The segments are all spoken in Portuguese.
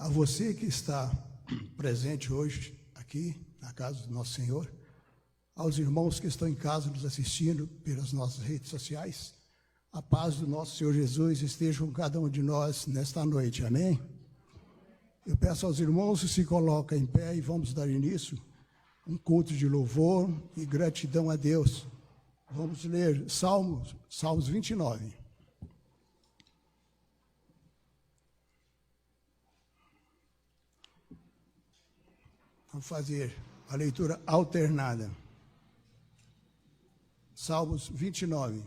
A você que está presente hoje aqui na casa do nosso Senhor, aos irmãos que estão em casa nos assistindo pelas nossas redes sociais, a paz do nosso Senhor Jesus esteja com cada um de nós nesta noite, amém? Eu peço aos irmãos que se coloquem em pé e vamos dar início a um culto de louvor e gratidão a Deus. Vamos ler Salmos 29. Vamos fazer a leitura alternada. Salmos 29.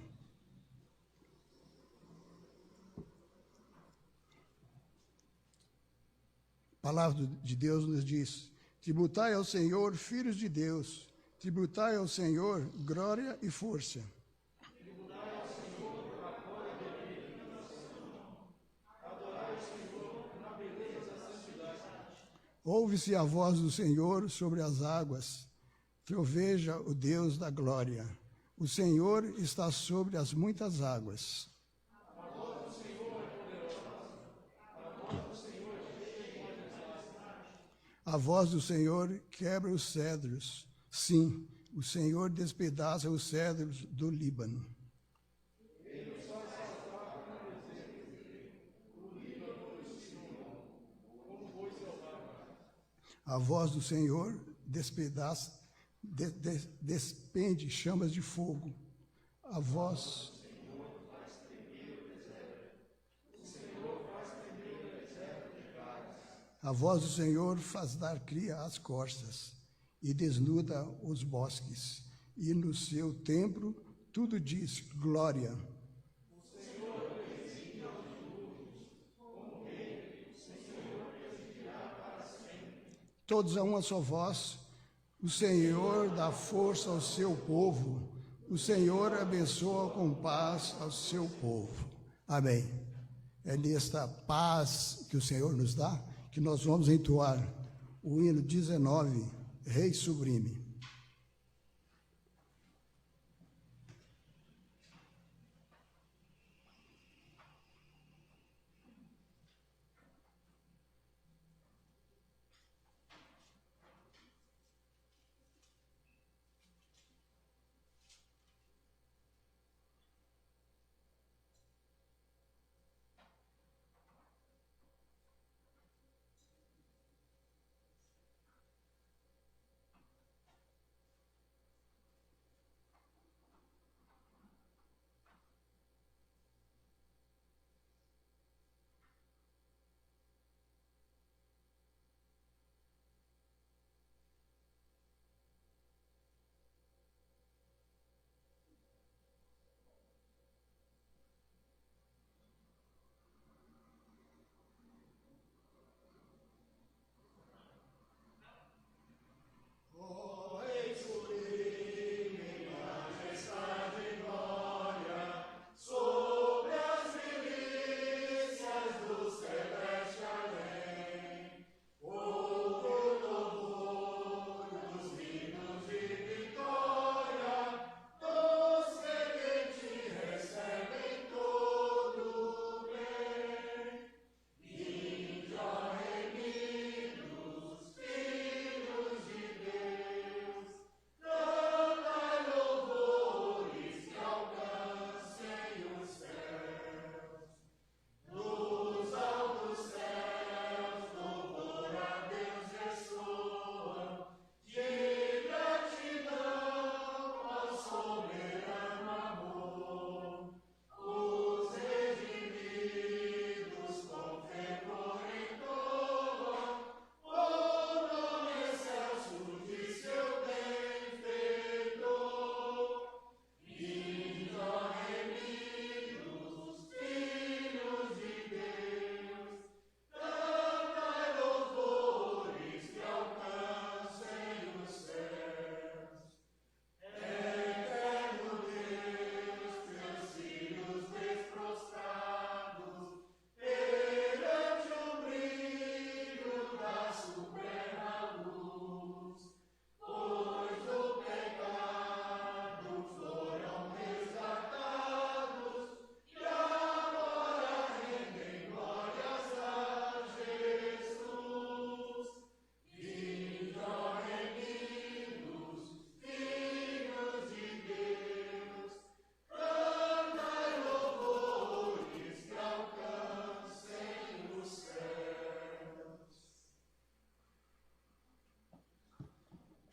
A palavra de Deus nos diz: tributai ao Senhor, filhos de Deus, tributai ao Senhor glória e força. Tributai ao Senhor a glória da divina nação. Adorai o Senhor na beleza da santidade. Ouve-se a voz do Senhor sobre as águas, troveja o Deus da glória. O Senhor está sobre as muitas águas. A voz do Senhor é poderosa. A voz do Senhor é cheia de majestade. A voz do Senhor quebra os cedros. Sim, o Senhor despedaça os cedros do Líbano. Ele os faz saltar na deserto dele. O Líbano e o Senhor, como boi selvagem. A voz do Senhor despedaça, despende chamas de fogo. A voz do Senhor faz dar cria às costas e desnuda os bosques. E no seu templo tudo diz glória. O Senhor preside aos dilúvios, como rei, o Senhor presidirá para sempre. Todos a uma só voz. O Senhor dá força ao seu povo. O Senhor abençoa com paz ao seu povo. Amém. É nesta paz que o Senhor nos dá que nós vamos entoar o hino 19, Rei Sublime.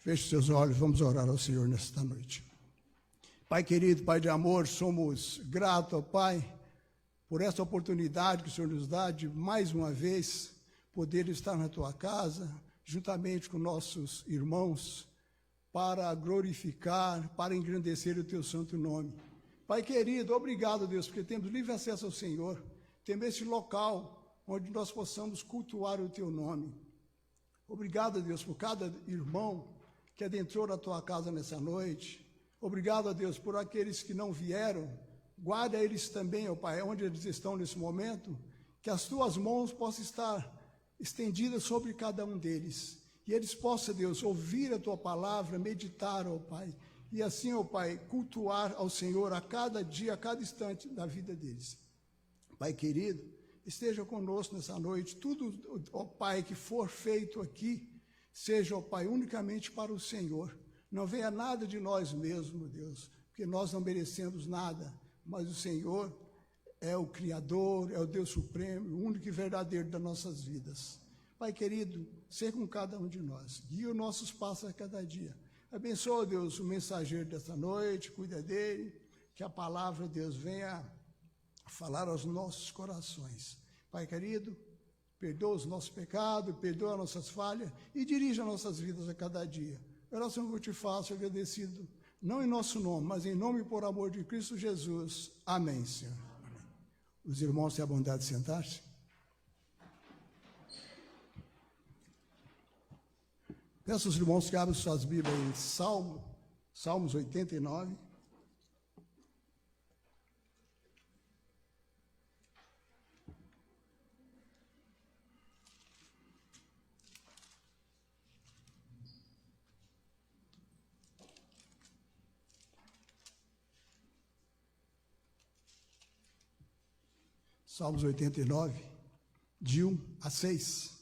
Feche seus olhos, vamos orar ao Senhor nesta noite. Pai querido, Pai de amor, somos gratos ao Pai por essa oportunidade que o Senhor nos dá de, mais uma vez, poder estar na Tua casa, juntamente com nossos irmãos, para glorificar, para engrandecer o Teu santo nome. Pai querido, obrigado, Deus, porque temos livre acesso ao Senhor, temos esse local onde nós possamos cultuar o Teu nome. Obrigado, Deus, por cada irmão que adentrou na Tua casa nessa noite. Obrigado, Deus, por aqueles que não vieram. Guarda eles também, ó Pai, onde eles estão nesse momento, que as Tuas mãos possam estar estendidas sobre cada um deles. E eles possam, Deus, ouvir a Tua palavra, meditar, ó Pai, e assim, ó Pai, cultuar ao Senhor a cada dia, a cada instante da vida deles. Pai querido, esteja conosco nessa noite. Tudo, ó Pai, que for feito aqui, seja, ó Pai, unicamente para o Senhor. Não venha nada de nós mesmos, Deus, porque nós não merecemos nada, mas o Senhor é o Criador, é o Deus Supremo, o único e verdadeiro das nossas vidas. Pai querido, seja com cada um de nós, guia os nossos passos a cada dia. Abençoa, Deus, o mensageiro dessa noite, cuida dele, que a palavra, Deus, venha falar aos nossos corações. Pai querido, perdoa os nossos pecados, perdoa as nossas falhas e dirija nossas vidas a cada dia. A oração que eu te faço, agradecido, não em nosso nome, mas em nome e por amor de Cristo Jesus. Amém, Senhor. Amém. Os irmãos têm a bondade de sentar-se. Peço aos irmãos que abram suas Bíblias em Salmos 89. Salmos 89, de 1 a 6.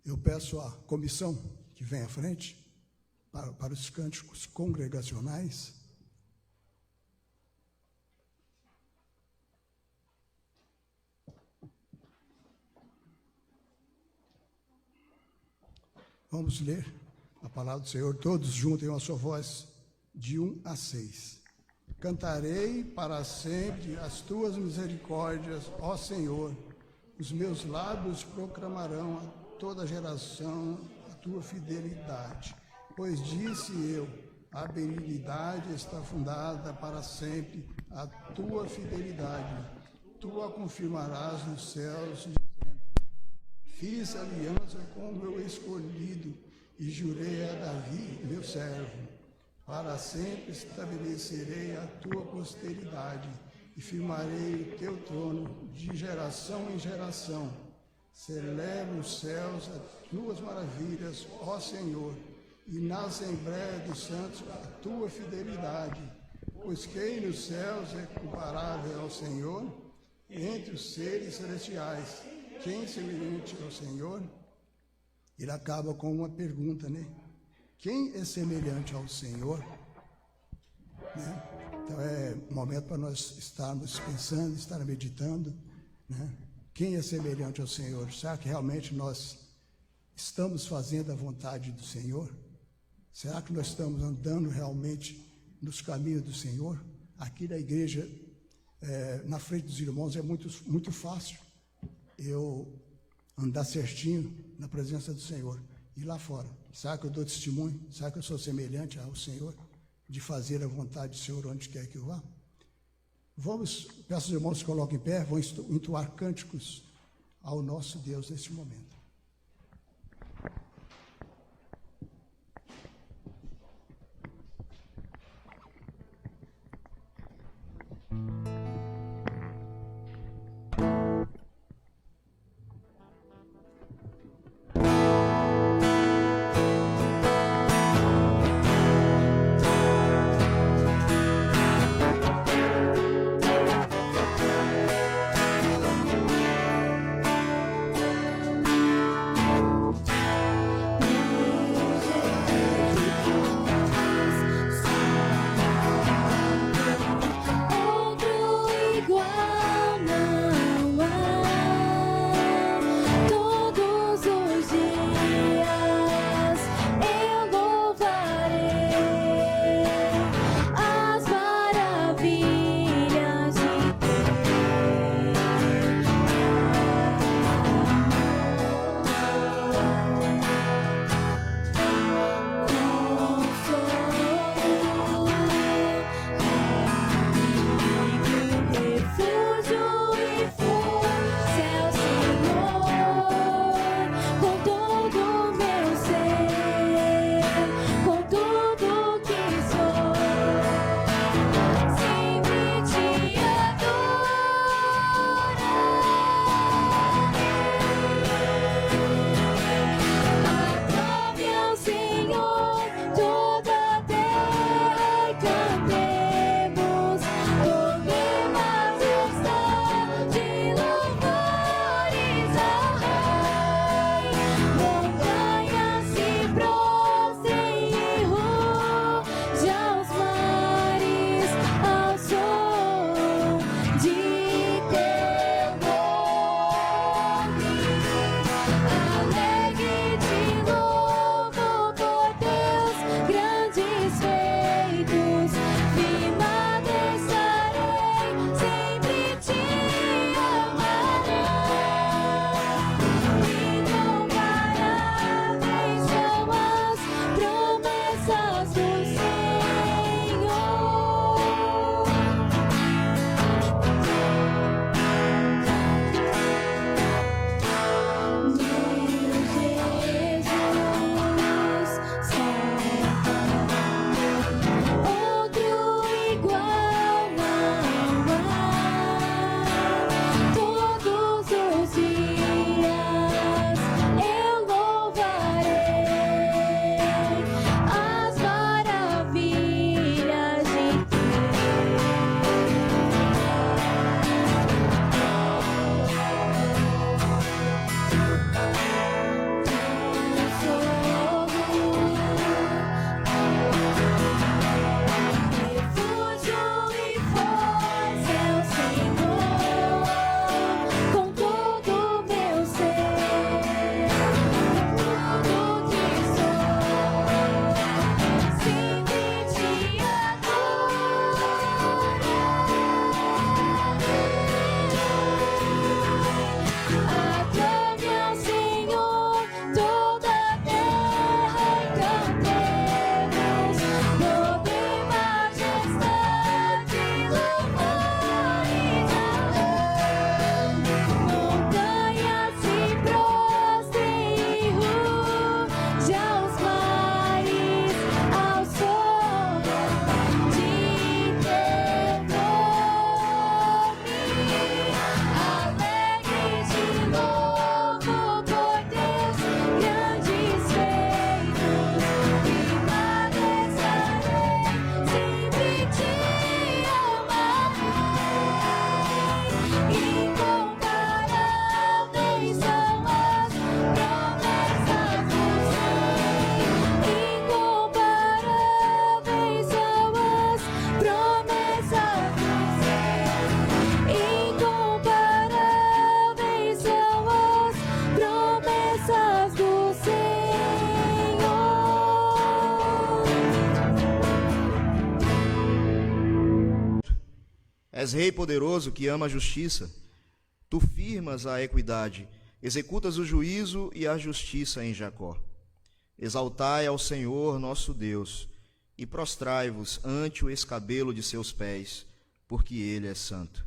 Eu peço à comissão que vem à frente para os cânticos congregacionais. Vamos ler a palavra do Senhor, todos juntem a sua voz, de 1 a 6. Cantarei para sempre as Tuas misericórdias, ó Senhor. Os meus lábios proclamarão a toda geração a Tua fidelidade. Pois disse eu, a benignidade está fundada para sempre, a Tua fidelidade. Tu a confirmarás nos céus, dizendo: fiz aliança com o meu escolhido e jurei a Davi, meu servo. Para sempre estabelecerei a tua posteridade e firmarei o teu trono de geração em geração. Celebra os céus as tuas maravilhas, ó Senhor, e na Assembleia dos Santos a tua fidelidade. Pois quem nos céus é comparável ao Senhor? Entre os seres celestiais, quem semelhante ao Senhor? Ele acaba com uma pergunta, né? Quem é semelhante ao Senhor? Né? Então é um momento para nós estarmos pensando, estar meditando, né? Quem é semelhante ao Senhor? Será que realmente nós estamos fazendo a vontade do Senhor? Será que nós estamos andando realmente nos caminhos do Senhor? Aqui na igreja, na frente dos irmãos, é muito fácil eu andar certinho na presença do Senhor. E lá fora, será que eu dou testemunho? Será que eu sou semelhante ao Senhor? De fazer a vontade do Senhor onde quer que eu vá? Peço aos irmãos que coloquem em pé, vão entoar cânticos ao nosso Deus neste momento. És Rei poderoso que ama a justiça. Tu firmas a equidade, executas o juízo e a justiça em Jacó. Exaltai ao Senhor nosso Deus e prostrai-vos ante o escabelo de seus pés, porque ele é santo.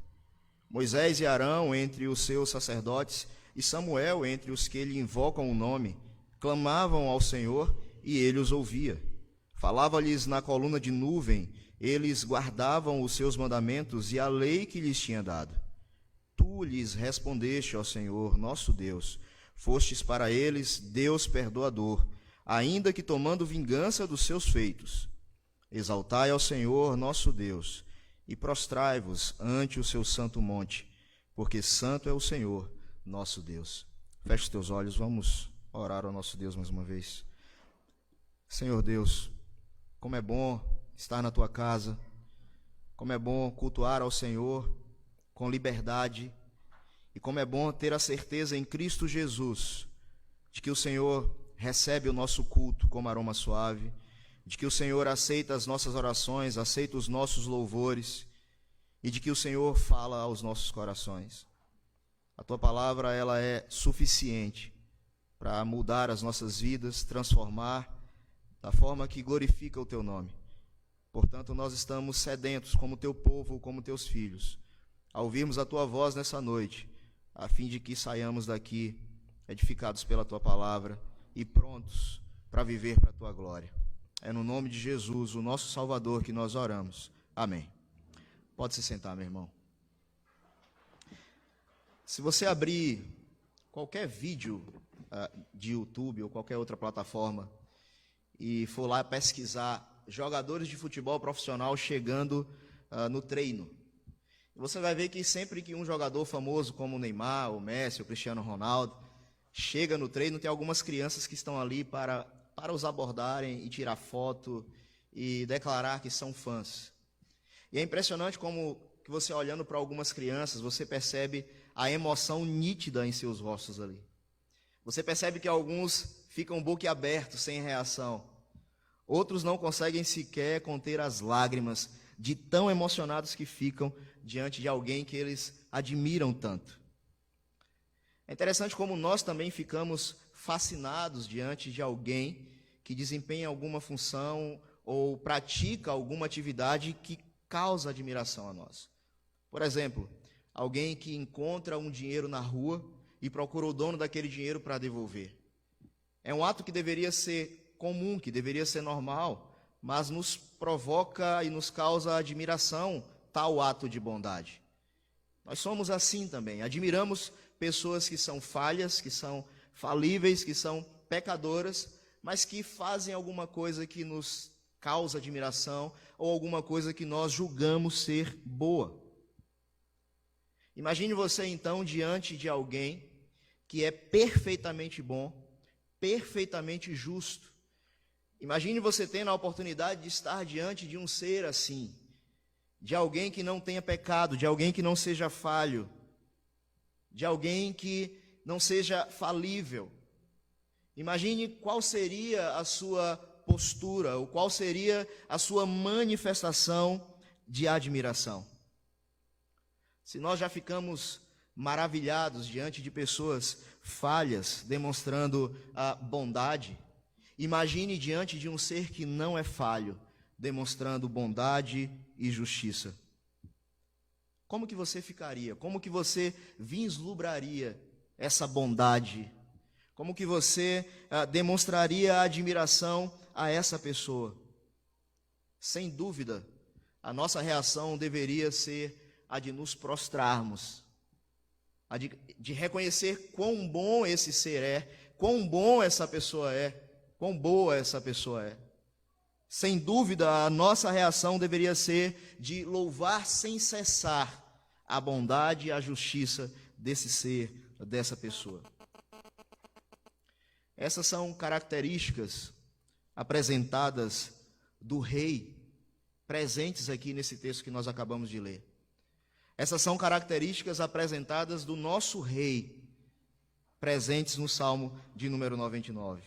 Moisés e Arão entre os seus sacerdotes e Samuel entre os que lhe invocam o nome, clamavam ao Senhor e ele os ouvia. Falava-lhes na coluna de nuvem, eles guardavam os seus mandamentos e a lei que lhes tinha dado. Tu lhes respondeste, ó Senhor, nosso Deus, fostes para eles Deus perdoador, ainda que tomando vingança dos seus feitos. Exaltai ao Senhor, nosso Deus, e prostrai-vos ante o seu santo monte, porque santo é o Senhor, nosso Deus. Feche os teus olhos, vamos orar ao nosso Deus mais uma vez. Senhor Deus, como é bom estar na tua casa, como é bom cultuar ao Senhor com liberdade, e como é bom ter a certeza em Cristo Jesus de que o Senhor recebe o nosso culto como aroma suave, de que o Senhor aceita as nossas orações, aceita os nossos louvores, e de que o Senhor fala aos nossos corações. A tua palavra, ela é suficiente para mudar as nossas vidas, transformar da forma que glorifica o teu nome. Portanto, nós estamos sedentos como teu povo, como teus filhos, a ouvirmos a tua voz nessa noite, a fim de que saiamos daqui edificados pela tua palavra e prontos para viver para a tua glória. É no nome de Jesus, o nosso Salvador, que nós oramos. Amém. Pode se sentar, meu irmão. Se você abrir qualquer vídeo de YouTube ou qualquer outra plataforma e for lá pesquisar jogadores de futebol profissional chegando no treino, você vai ver que sempre que um jogador famoso como o Neymar, o Messi, o Cristiano Ronaldo chega no treino, tem algumas crianças que estão ali para os abordarem e tirar foto e declarar que são fãs. E é impressionante como que você olhando para algumas crianças, você percebe a emoção nítida em seus rostos ali. Você percebe que alguns ficam boquiabertos, sem reação. Outros não conseguem sequer conter as lágrimas de tão emocionados que ficam diante de alguém que eles admiram tanto. É interessante como nós também ficamos fascinados diante de alguém que desempenha alguma função ou pratica alguma atividade que causa admiração a nós. Por exemplo, alguém que encontra um dinheiro na rua e procura o dono daquele dinheiro para devolver. É um ato que deveria ser comum, que deveria ser normal, mas nos provoca e nos causa admiração tal ato de bondade. Nós somos assim também, admiramos pessoas que são falhas, que são falíveis, que são pecadoras, mas que fazem alguma coisa que nos causa admiração ou alguma coisa que nós julgamos ser boa. Imagine você então diante de alguém que é perfeitamente bom, perfeitamente justo. Imagine você tendo a oportunidade de estar diante de um ser assim, de alguém que não tenha pecado, de alguém que não seja falho, de alguém que não seja falível. Imagine qual seria a sua postura, ou qual seria a sua manifestação de admiração. Se nós já ficamos maravilhados diante de pessoas falhas, demonstrando a bondade, imagine diante de um ser que não é falho, demonstrando bondade e justiça. Como que você ficaria? Como que você vislumbraria essa bondade? Como que você demonstraria admiração a essa pessoa? Sem dúvida, a nossa reação deveria ser a de nos prostrarmos, a de reconhecer quão bom esse ser é, quão bom essa pessoa é, quão boa essa pessoa é. Sem dúvida, a nossa reação deveria ser de louvar sem cessar a bondade e a justiça desse ser, dessa pessoa. Essas são características apresentadas do rei, presentes aqui nesse texto que nós acabamos de ler. Essas são características apresentadas do nosso rei, presentes no Salmo de número 99.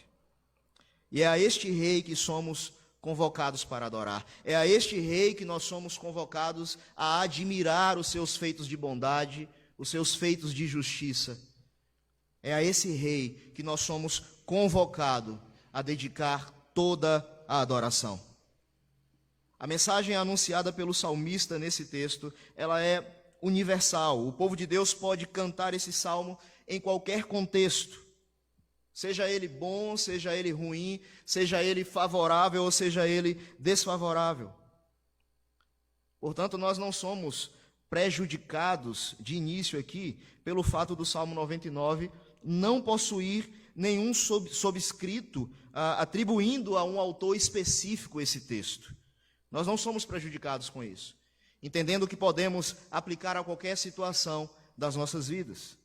E é a este rei que somos convocados para adorar. É a este rei que nós somos convocados a admirar os seus feitos de bondade, os seus feitos de justiça. É a esse rei que nós somos convocados a dedicar toda a adoração. A mensagem anunciada pelo salmista nesse texto, ela é universal. O povo de Deus pode cantar esse salmo em qualquer contexto. Seja ele bom, seja ele ruim, seja ele favorável ou seja ele desfavorável. Portanto, nós não somos prejudicados de início aqui pelo fato do Salmo 99 não possuir nenhum subscrito atribuindo a um autor específico esse texto. Nós não somos prejudicados com isso, entendendo que podemos aplicar a qualquer situação das nossas vidas.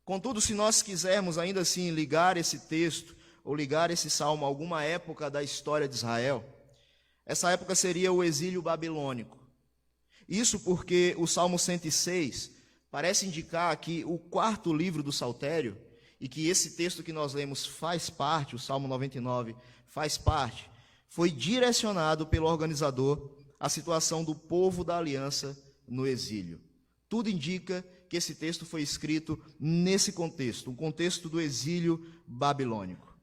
Contudo, se nós quisermos ainda assim ligar esse texto ou ligar esse salmo a alguma época da história de Israel, essa época seria o exílio babilônico. Isso porque o Salmo 106 parece indicar que o quarto livro do Saltério, e que esse texto que nós lemos faz parte, o Salmo 99 faz parte, foi direcionado pelo organizador à situação do povo da aliança no exílio. Tudo indica que esse texto foi escrito nesse contexto, um contexto do exílio babilônico.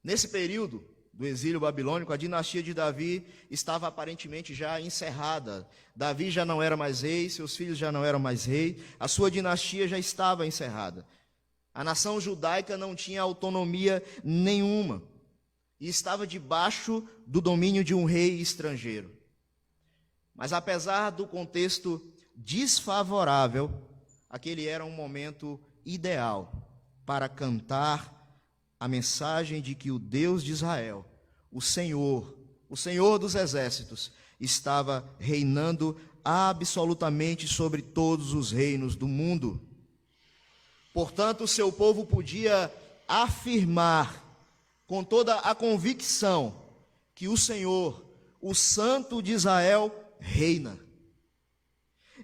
Nesse período do exílio babilônico, a dinastia de Davi estava aparentemente já encerrada. Davi já não era mais rei, seus filhos já não eram mais rei, a sua dinastia já estava encerrada. A nação judaica não tinha autonomia nenhuma e estava debaixo do domínio de um rei estrangeiro. Mas apesar do contexto desfavorável, aquele era um momento ideal para cantar a mensagem de que o Deus de Israel, o Senhor dos exércitos, estava reinando absolutamente sobre todos os reinos do mundo. Portanto, o seu povo podia afirmar com toda a convicção que o Senhor, o Santo de Israel, reina.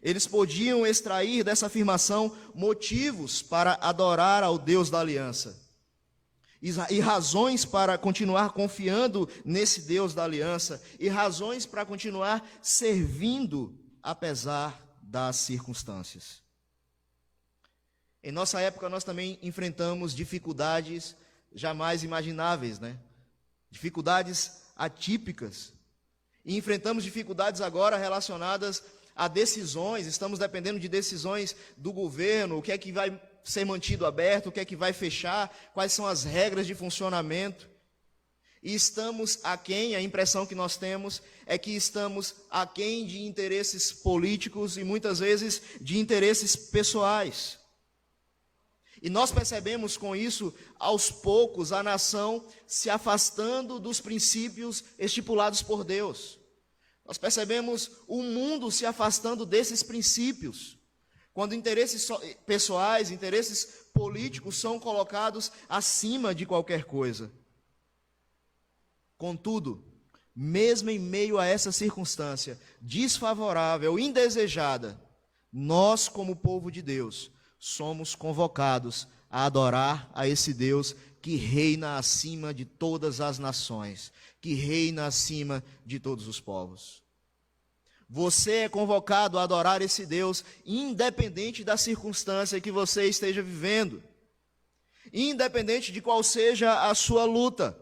Eles podiam extrair dessa afirmação motivos para adorar ao Deus da aliança e razões para continuar confiando nesse Deus da aliança e razões para continuar servindo apesar das circunstâncias. Em nossa época nós também enfrentamos dificuldades jamais imagináveis, né? Dificuldades atípicas. E enfrentamos dificuldades agora relacionadas a decisões, estamos dependendo de decisões do governo, o que é que vai ser mantido aberto, o que é que vai fechar, quais são as regras de funcionamento. E estamos aquém, a impressão que nós temos é que estamos aquém de interesses políticos e muitas vezes de interesses pessoais. E nós percebemos com isso, aos poucos, a nação se afastando dos princípios estipulados por Deus. Nós percebemos o mundo se afastando desses princípios, quando interesses pessoais, interesses políticos são colocados acima de qualquer coisa. Contudo, mesmo em meio a essa circunstância desfavorável, indesejada, nós, como povo de Deus, somos convocados a adorar a esse Deus que reina acima de todas as nações, que reina acima de todos os povos. Você é convocado a adorar esse Deus, independente da circunstância que você esteja vivendo, independente de qual seja a sua luta.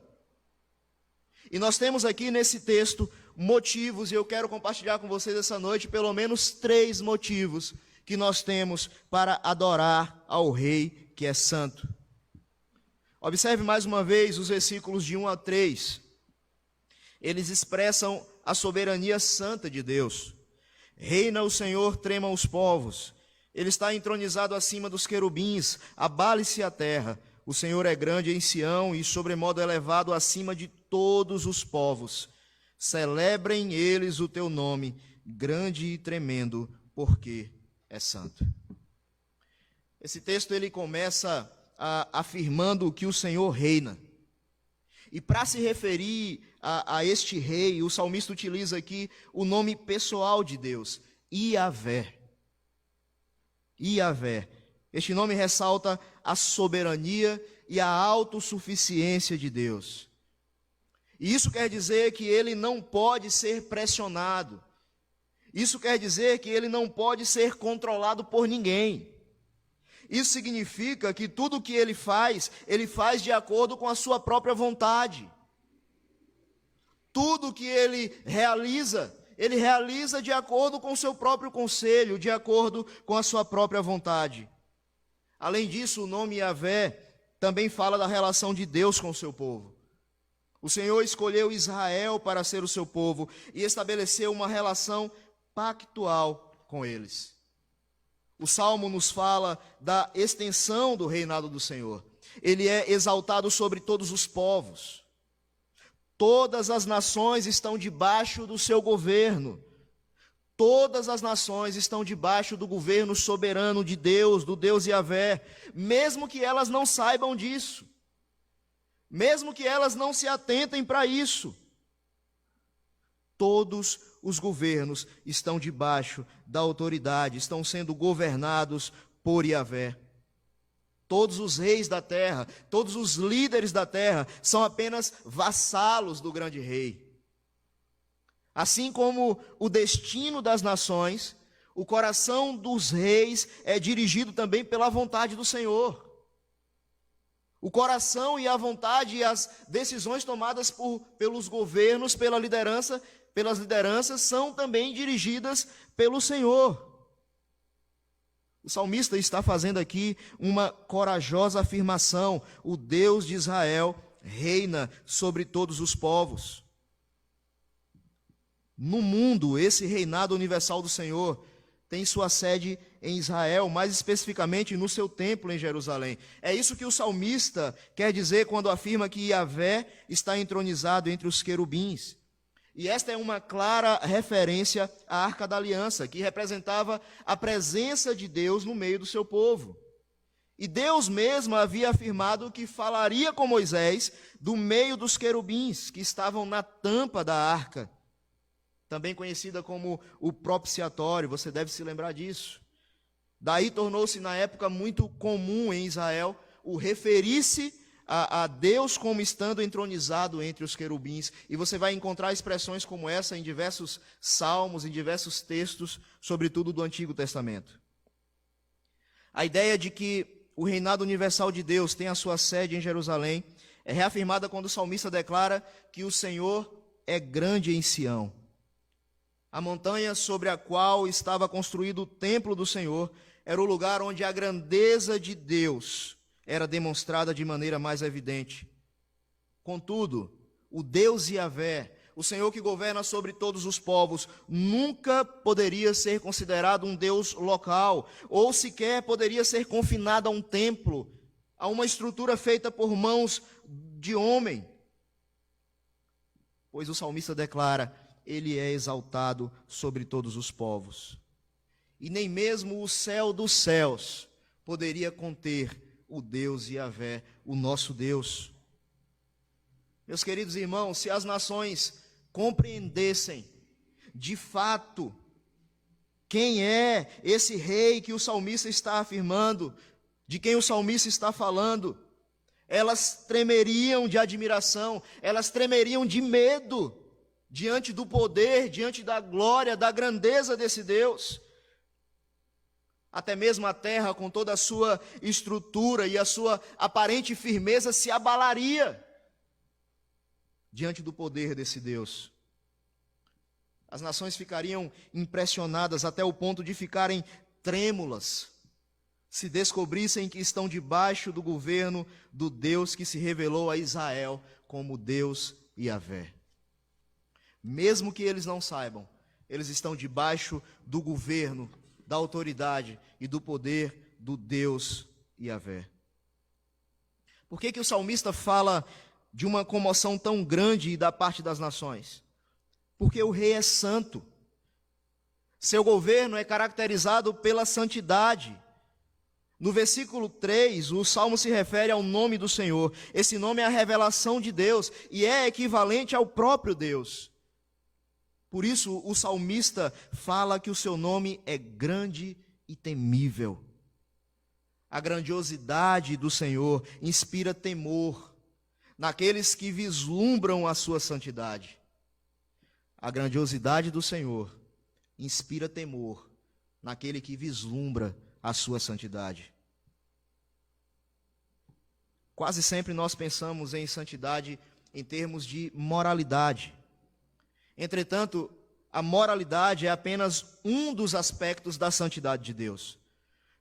E nós temos aqui nesse texto motivos, e eu quero compartilhar com vocês essa noite pelo menos 3 motivos que nós temos para adorar ao Rei que é santo. Observe mais uma vez os versículos de 1 a 3. Eles expressam a soberania santa de Deus. Reina o Senhor, tremam os povos. Ele está entronizado acima dos querubins, abale-se a terra. O Senhor é grande em Sião e sobremodo elevado acima de todos os povos. Celebrem eles o teu nome, grande e tremendo, porque é santo. Esse texto ele começa afirmando que o Senhor reina. E para se referir a este rei, o salmista utiliza aqui o nome pessoal de Deus, Iavé. Iavé. Este nome ressalta a soberania e a autossuficiência de Deus. E isso quer dizer que ele não pode ser pressionado. Isso quer dizer que ele não pode ser controlado por ninguém. Isso significa que tudo o que ele faz de acordo com a sua própria vontade. Tudo que ele realiza de acordo com o seu próprio conselho, de acordo com a sua própria vontade. Além disso, o nome Yahvé também fala da relação de Deus com o seu povo. O Senhor escolheu Israel para ser o seu povo e estabeleceu uma relação pactual com eles. O Salmo nos fala da extensão do reinado do Senhor. Ele é exaltado sobre todos os povos. Todas as nações estão debaixo do seu governo. Todas as nações estão debaixo do governo soberano de Deus, do Deus Yahvé, mesmo que elas não saibam disso. Mesmo que elas não se atentem para isso. Todos os governos estão debaixo da autoridade, estão sendo governados por Yahvé. Todos os reis da terra, todos os líderes da terra são apenas vassalos do grande rei. Assim como o destino das nações, o coração dos reis é dirigido também pela vontade do Senhor. O coração e a vontade e as decisões tomadas pelos governos, pelas lideranças, são também dirigidas pelo Senhor. O salmista está fazendo aqui uma corajosa afirmação: o Deus de Israel reina sobre todos os povos. No mundo, esse reinado universal do Senhor tem sua sede em Israel, mais especificamente no seu templo em Jerusalém. É isso que o salmista quer dizer quando afirma que Yahvé está entronizado entre os querubins. E esta é uma clara referência à Arca da Aliança, que representava a presença de Deus no meio do seu povo. E Deus mesmo havia afirmado que falaria com Moisés do meio dos querubins que estavam na tampa da arca, também conhecida como o propiciatório, você deve se lembrar disso. Daí tornou-se na época muito comum em Israel o referir-se a Deus como estando entronizado entre os querubins. E você vai encontrar expressões como essa em diversos salmos, em diversos textos, sobretudo do Antigo Testamento. A ideia de que o reinado universal de Deus tem a sua sede em Jerusalém é reafirmada quando o salmista declara que o Senhor é grande em Sião. A montanha sobre a qual estava construído o templo do Senhor era o lugar onde a grandeza de Deus era demonstrada de maneira mais evidente. Contudo, o Deus Yahvé, o Senhor que governa sobre todos os povos, nunca poderia ser considerado um Deus local, ou sequer poderia ser confinado a um templo, a uma estrutura feita por mãos de homem. Pois o salmista declara: ele é exaltado sobre todos os povos. E nem mesmo o céu dos céus poderia conter o Deus Yahvé, o nosso Deus. Meus queridos irmãos, se as nações compreendessem de fato quem é esse rei que o salmista está afirmando, de quem o salmista está falando, elas tremeriam de admiração, elas tremeriam de medo diante do poder, diante da glória, da grandeza desse Deus. Até mesmo a terra, com toda a sua estrutura e a sua aparente firmeza, se abalaria diante do poder desse Deus. As nações ficariam impressionadas até o ponto de ficarem trêmulas, se descobrissem que estão debaixo do governo do Deus que se revelou a Israel como Deus Yahvé. Mesmo que eles não saibam, eles estão debaixo do governo, da autoridade e do poder do Deus Yahvé. Por que o salmista fala de uma comoção tão grande da parte das nações? Porque o rei é santo. Seu governo é caracterizado pela santidade. No versículo 3, o salmo se refere ao nome do Senhor. Esse nome é a revelação de Deus e é equivalente ao próprio Deus. Por isso, o salmista fala que o seu nome é grande e temível. A grandiosidade do Senhor inspira temor. naqueles que vislumbram a sua santidade. A grandiosidade do Senhor inspira temor naquele que vislumbra a sua santidade. Quase sempre nós pensamos em santidade em termos de moralidade. Entretanto, a moralidade é apenas um dos aspectos da santidade de Deus.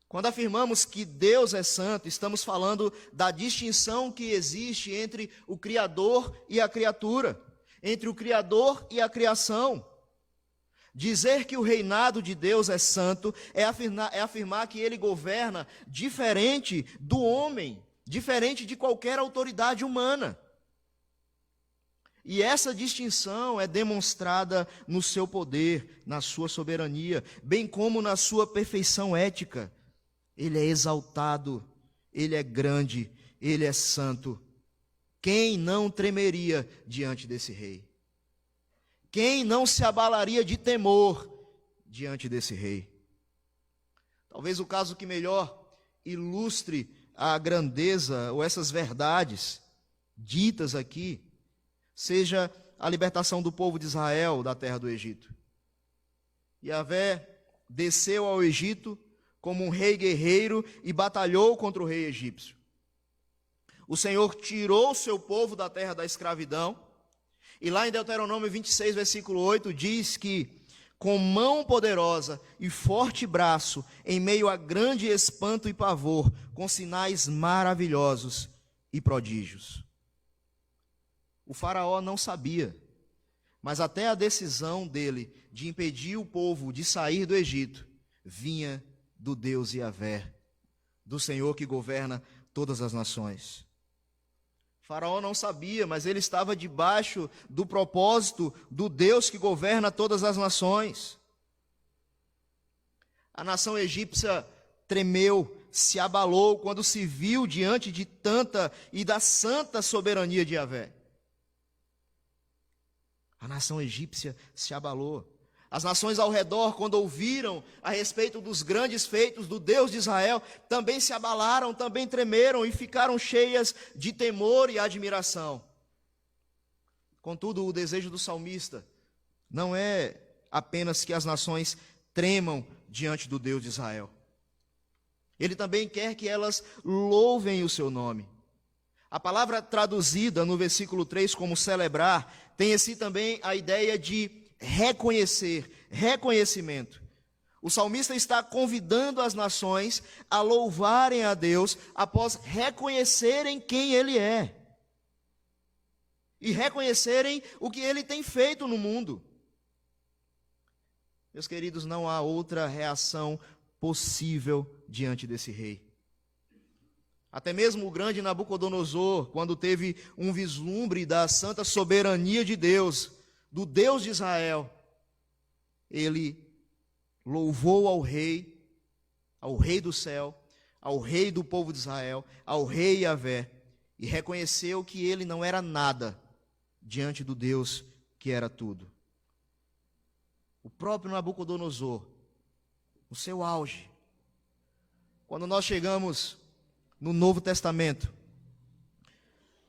Quando afirmamos que Deus é santo, estamos falando da distinção que existe entre o Criador e a criatura, entre o Criador e a criação. Dizer que o reinado de Deus é santo é afirmar que ele governa diferente do homem, diferente de qualquer autoridade humana. E essa distinção é demonstrada no seu poder, na sua soberania, bem como na sua perfeição ética. Ele é exaltado, ele é grande, ele é santo. Quem não tremeria diante desse rei? Quem não se abalaria de temor diante desse rei? Talvez o caso que melhor ilustre a grandeza ou essas verdades ditas aqui seja a libertação do povo de Israel da terra do Egito. Yahvé desceu ao Egito como um rei guerreiro e batalhou contra o rei egípcio. O Senhor tirou o seu povo da terra da escravidão, e lá em Deuteronômio 26, versículo 8, diz que com mão poderosa e forte braço, em meio a grande espanto e pavor, com sinais maravilhosos e prodígios. O faraó não sabia, mas até a decisão dele de impedir o povo de sair do Egito vinha do Deus Yahvé, do Senhor que governa todas as nações. Faraó não sabia, mas ele estava debaixo do propósito do Deus que governa todas as nações. A nação egípcia tremeu, se abalou quando se viu diante de tanta e da santa soberania de Yahvé. A nação egípcia se abalou. As nações ao redor, quando ouviram a respeito dos grandes feitos do Deus de Israel, também se abalaram, também tremeram e ficaram cheias de temor e admiração. Contudo, o desejo do salmista não é apenas que as nações tremam diante do Deus de Israel. Ele também quer que elas louvem o seu nome. A palavra traduzida no versículo 3 como celebrar, tem em si também a ideia de reconhecer, reconhecimento. O salmista está convidando as nações a louvarem a Deus após reconhecerem quem Ele é e reconhecerem o que Ele tem feito no mundo. Meus queridos, não há outra reação possível diante desse rei. Até mesmo o grande Nabucodonosor, quando teve um vislumbre da santa soberania de Deus, do Deus de Israel, ele louvou ao rei do céu, ao rei do povo de Israel, ao rei Yahvé, e reconheceu que ele não era nada diante do Deus que era tudo. O próprio Nabucodonosor, no seu auge, quando nós chegamos no Novo Testamento,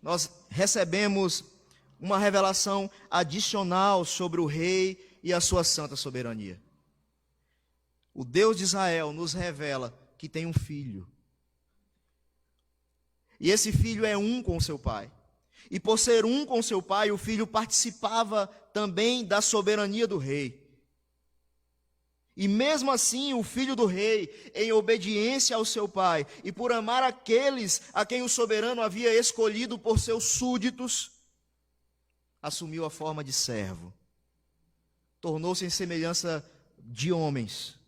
nós recebemos uma revelação adicional sobre o rei e a sua santa soberania. O Deus de Israel nos revela que tem um filho. E esse filho é um com seu pai. E por ser um com seu pai, o filho participava também da soberania do rei. E mesmo assim, o filho do rei, em obediência ao seu pai, e por amar aqueles a quem o soberano havia escolhido por seus súditos, assumiu a forma de servo. Tornou-se em semelhança de homens.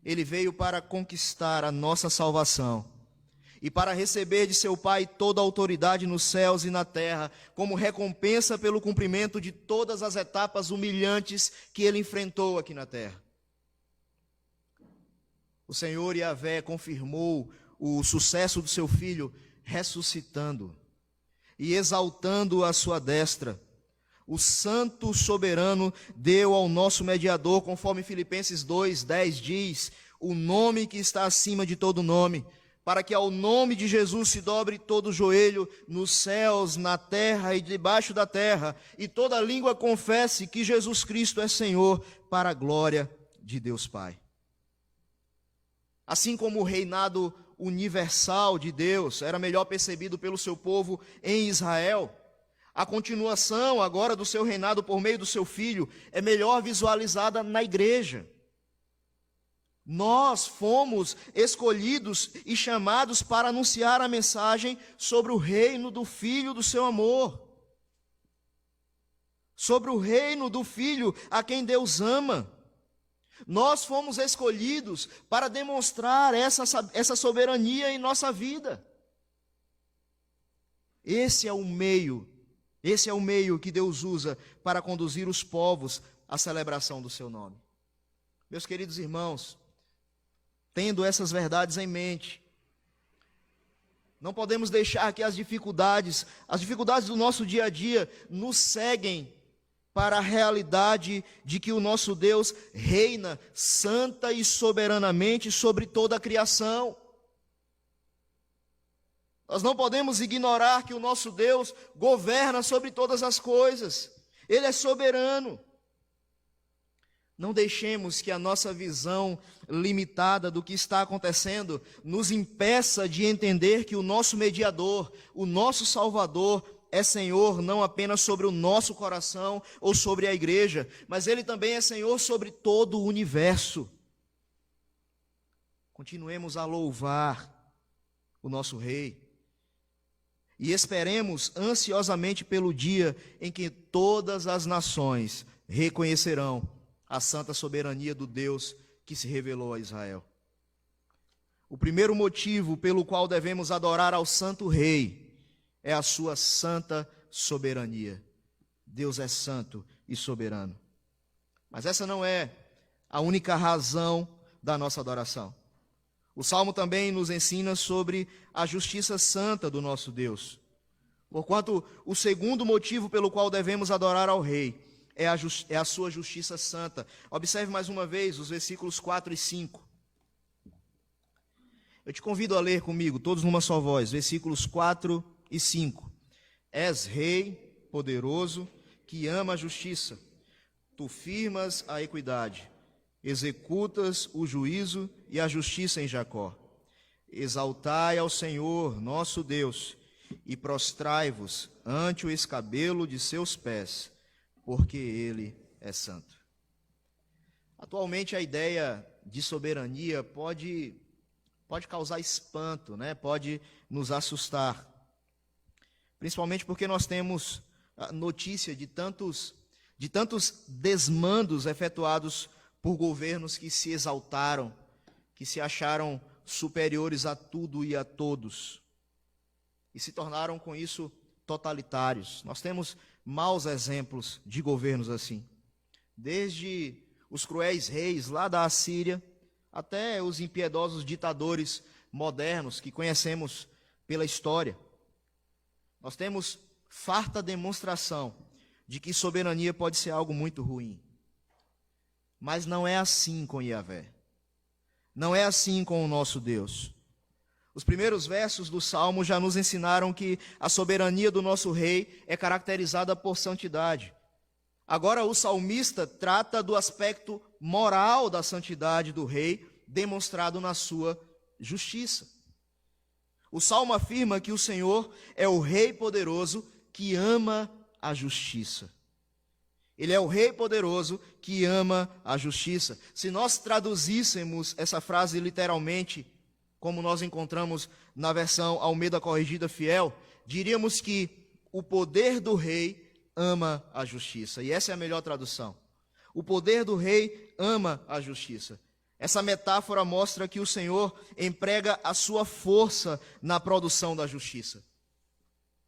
Ele veio para conquistar a nossa salvação e para receber de seu Pai toda a autoridade nos céus e na terra, como recompensa pelo cumprimento de todas as etapas humilhantes que ele enfrentou aqui na terra. O Senhor Yahvé confirmou o sucesso do seu filho, ressuscitando e exaltando a sua destra. O santo soberano deu ao nosso mediador, conforme Filipenses 2:10 diz, o nome que está acima de todo nome, para que ao nome de Jesus se dobre todo o joelho nos céus, na terra e debaixo da terra, e toda língua confesse que Jesus Cristo é Senhor, para a glória de Deus Pai. Assim como o reinado universal de Deus era melhor percebido pelo seu povo em Israel, a continuação agora do seu reinado por meio do seu Filho é melhor visualizada na igreja. Nós fomos escolhidos e chamados para anunciar a mensagem sobre o reino do Filho do seu amor, sobre o reino do Filho a quem Deus ama. Nós fomos escolhidos para demonstrar essa soberania em nossa vida. Esse é o meio que Deus usa para conduzir os povos à celebração do seu nome. Meus queridos irmãos, tendo essas verdades em mente, não podemos deixar que as dificuldades do nosso dia a dia nos ceguem para a realidade de que o nosso Deus reina santa e soberanamente sobre toda a criação. Nós não podemos ignorar que o nosso Deus governa sobre todas as coisas. Ele é soberano. Não deixemos que a nossa visão limitada do que está acontecendo nos impeça de entender que o nosso mediador, o nosso Salvador, é Senhor não apenas sobre o nosso coração ou sobre a igreja, mas Ele também é Senhor sobre todo o universo. Continuemos a louvar o nosso Rei e esperemos ansiosamente pelo dia em que todas as nações reconhecerão a santa soberania do Deus que se revelou a Israel. O primeiro motivo pelo qual devemos adorar ao Santo Rei é a sua santa soberania. Deus é santo e soberano. Mas essa não é a única razão da nossa adoração. O Salmo também nos ensina sobre a justiça santa do nosso Deus. Porquanto, o segundo motivo pelo qual devemos adorar ao Rei é a sua justiça santa. Observe mais uma vez os versículos 4 e 5. Eu te convido a ler comigo, todos numa só voz, versículos 4 e 5. És Rei poderoso, que ama a justiça. Tu firmas a equidade, executas o juízo e a justiça em Jacó. Exaltai ao Senhor, nosso Deus, e prostrai-vos ante o escabelo de seus pés, porque Ele é santo. Atualmente a ideia de soberania pode causar espanto, né? Pode nos assustar, principalmente porque nós temos notícia de tantos desmandos efetuados por governos que se exaltaram, que se acharam superiores a tudo e a todos, e se tornaram com isso totalitários. Nós temos maus exemplos de governos assim, desde os cruéis reis lá da Assíria, até os impiedosos ditadores modernos que conhecemos pela história. Nós temos farta demonstração de que soberania pode ser algo muito ruim. Mas não é assim com Yahvé. Não é assim com o nosso Deus. Os primeiros versos do Salmo já nos ensinaram que a soberania do nosso Rei é caracterizada por santidade. Agora o salmista trata do aspecto moral da santidade do Rei, demonstrado na sua justiça. O Salmo afirma que o Senhor é o Rei poderoso que ama a justiça. Ele é o Rei poderoso que ama a justiça. Se nós traduzíssemos essa frase literalmente, como nós encontramos na versão Almeida Corrigida Fiel, diríamos que o poder do Rei ama a justiça. E essa é a melhor tradução. O poder do Rei ama a justiça. Essa metáfora mostra que o Senhor emprega a sua força na produção da justiça.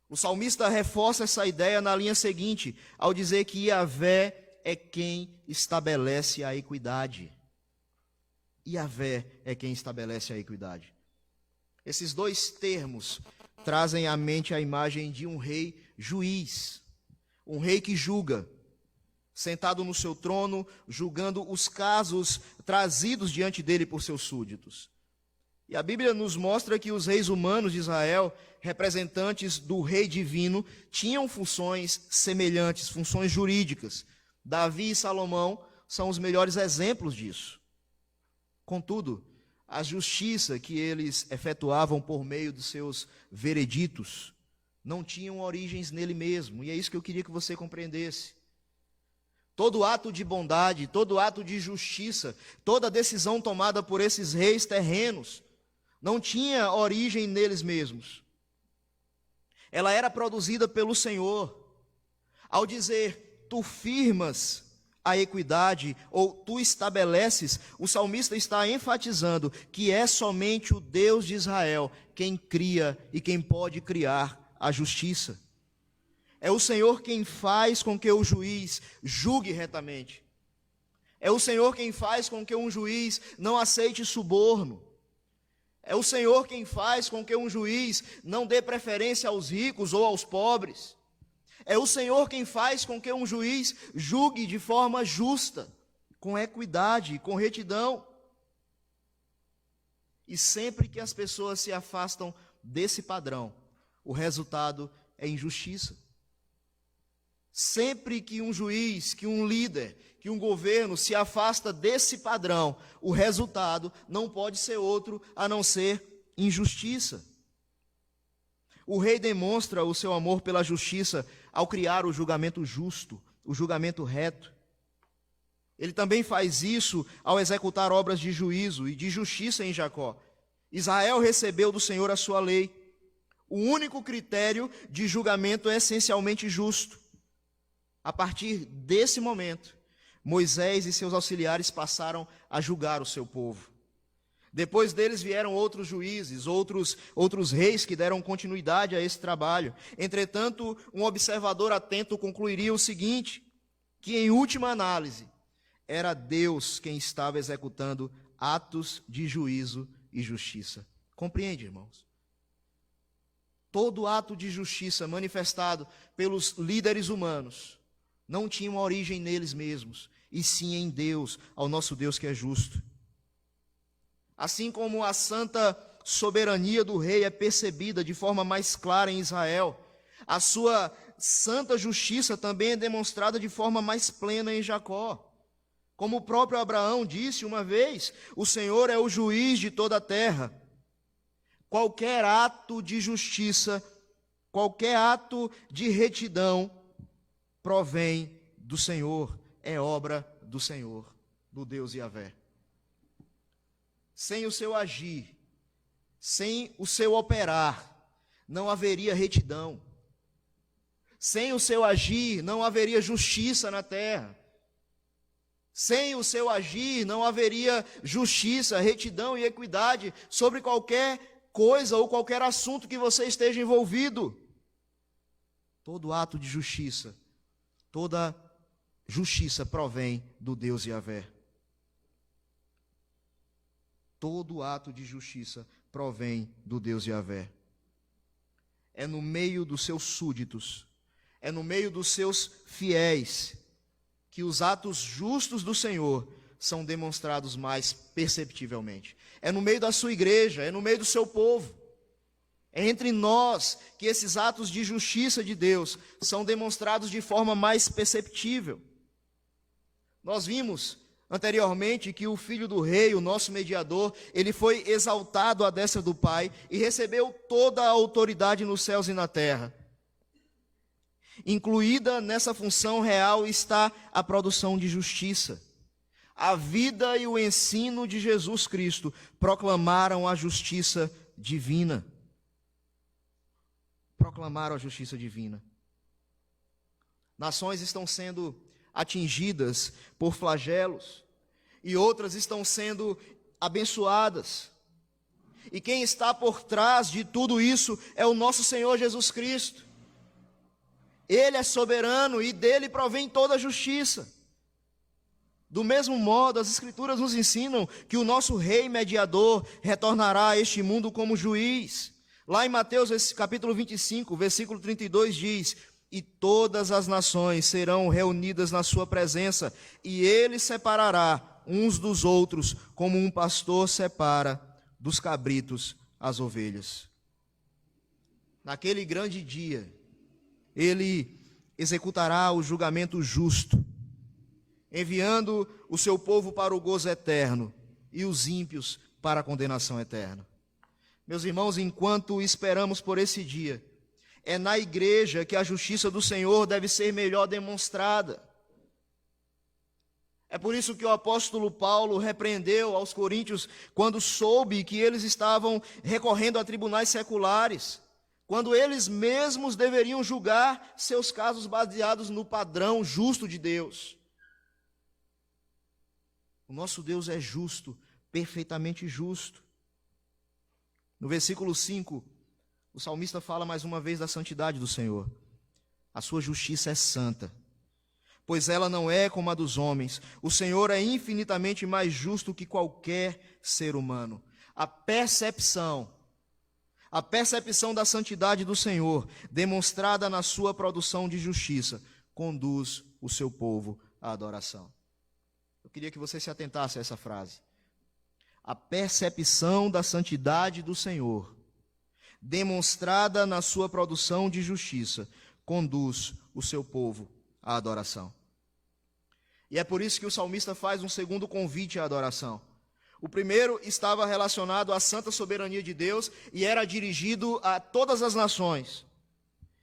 O salmista reforça essa ideia na linha seguinte, ao dizer que Yahvé é quem estabelece a equidade. Yahvé é quem estabelece a equidade. Esses dois termos trazem à mente a imagem de um rei juiz, um rei que julga, sentado no seu trono, julgando os casos trazidos diante dele por seus súditos. E a Bíblia nos mostra que os reis humanos de Israel, representantes do rei divino, tinham funções semelhantes, funções jurídicas. Davi e Salomão são os melhores exemplos disso. Contudo, a justiça que eles efetuavam por meio de seus vereditos não tinham origens nele mesmo, e é isso que eu queria que você compreendesse. Todo ato de bondade, todo ato de justiça, toda decisão tomada por esses reis terrenos, não tinha origem neles mesmos. Ela era produzida pelo Senhor. Ao dizer, tu firmas a equidade, ou tu estabeleces, o salmista está enfatizando que é somente o Deus de Israel quem cria e quem pode criar a justiça. É o Senhor quem faz com que o juiz julgue retamente. É o Senhor quem faz com que um juiz não aceite suborno. É o Senhor quem faz com que um juiz não dê preferência aos ricos ou aos pobres. É o Senhor quem faz com que um juiz julgue de forma justa, com equidade, com retidão. E sempre que as pessoas se afastam desse padrão, o resultado é injustiça. Sempre que um juiz, que um líder, que um governo se afasta desse padrão, o resultado não pode ser outro a não ser injustiça. O rei demonstra o seu amor pela justiça ao criar o julgamento justo, o julgamento reto. Ele também faz isso ao executar obras de juízo e de justiça em Jacó. Israel recebeu do Senhor a sua lei. O único critério de julgamento é essencialmente justo. A partir desse momento, Moisés e seus auxiliares passaram a julgar o seu povo. Depois deles vieram outros juízes, outros reis que deram continuidade a esse trabalho. Entretanto, um observador atento concluiria o seguinte, que em última análise, era Deus quem estava executando atos de juízo e justiça. Compreende, irmãos? Todo ato de justiça manifestado pelos líderes humanos não tinha uma origem neles mesmos, e sim em Deus, ao nosso Deus que é justo. Assim como a santa soberania do rei é percebida de forma mais clara em Israel, a sua santa justiça também é demonstrada de forma mais plena em Jacó. Como o próprio Abraão disse uma vez, o Senhor é o juiz de toda a terra. Qualquer ato de justiça, qualquer ato de retidão provém do Senhor, é obra do Senhor, do Deus Yahvé. Sem o seu agir, sem o seu operar, não haveria retidão. Sem o seu agir, não haveria justiça na terra. Sem o seu agir, não haveria justiça, retidão e equidade sobre qualquer coisa ou qualquer assunto que você esteja envolvido. Todo ato de justiça, toda justiça provém do Deus Yahvé. Todo ato de justiça provém do Deus Yahvé. É no meio dos seus súditos, é no meio dos seus fiéis, que os atos justos do Senhor são demonstrados mais perceptivelmente. É no meio da sua igreja, é no meio do seu povo. É entre nós que esses atos de justiça de Deus são demonstrados de forma mais perceptível. Nós vimos anteriormente que o Filho do Rei, o nosso mediador, ele foi exaltado à destra do Pai e recebeu toda a autoridade nos céus e na terra. Incluída nessa função real está a produção de justiça. A vida e o ensino de Jesus Cristo proclamaram a justiça divina. Proclamaram a justiça divina. Nações estão sendo atingidas por flagelos e outras estão sendo abençoadas. E quem está por trás de tudo isso é o nosso Senhor Jesus Cristo. Ele é soberano e dele provém toda a justiça. Do mesmo modo, as Escrituras nos ensinam que o nosso Rei mediador retornará a este mundo como juiz. Lá em Mateus capítulo 25, versículo 32 diz: e todas as nações serão reunidas na sua presença, e ele separará uns dos outros, como um pastor separa dos cabritos às ovelhas. Naquele grande dia, ele executará o julgamento justo, enviando o seu povo para o gozo eterno e os ímpios para a condenação eterna. Meus irmãos, enquanto esperamos por esse dia, é na igreja que a justiça do Senhor deve ser melhor demonstrada. É por isso que o apóstolo Paulo repreendeu aos coríntios quando soube que eles estavam recorrendo a tribunais seculares, quando eles mesmos deveriam julgar seus casos baseados no padrão justo de Deus. O nosso Deus é justo, perfeitamente justo. No versículo 5, o salmista fala mais uma vez da santidade do Senhor. A sua justiça é santa, pois ela não é como a dos homens. O Senhor é infinitamente mais justo que qualquer ser humano. A percepção da santidade do Senhor, demonstrada na sua produção de justiça, conduz o seu povo à adoração. Eu queria que você se atentasse a essa frase. A percepção da santidade do Senhor, demonstrada na sua produção de justiça, conduz o seu povo à adoração. E é por isso que o salmista faz um segundo convite à adoração. O primeiro estava relacionado à santa soberania de Deus e era dirigido a todas as nações.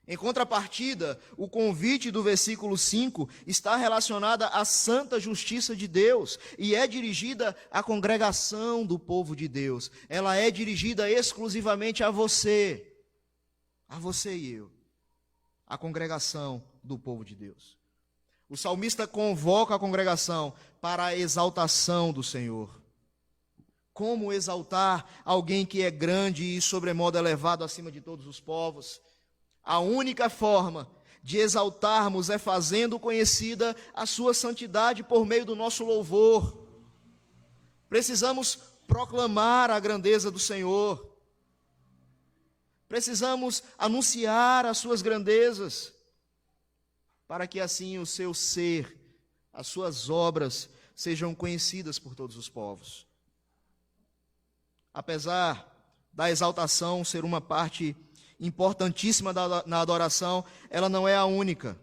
Em contrapartida, o convite do versículo 5 está relacionado à santa justiça de Deus e é dirigida à congregação do povo de Deus. Ela é dirigida exclusivamente a você e eu, a congregação do povo de Deus. O salmista convoca a congregação para a exaltação do Senhor. Como exaltar alguém que é grande e sobremodo elevado acima de todos os povos? A única forma de exaltarmos é fazendo conhecida a sua santidade por meio do nosso louvor. Precisamos proclamar a grandeza do Senhor. Precisamos anunciar as suas grandezas, para que assim o seu ser, as suas obras, sejam conhecidas por todos os povos. Apesar da exaltação ser uma parte importantíssima na adoração, ela não é a única.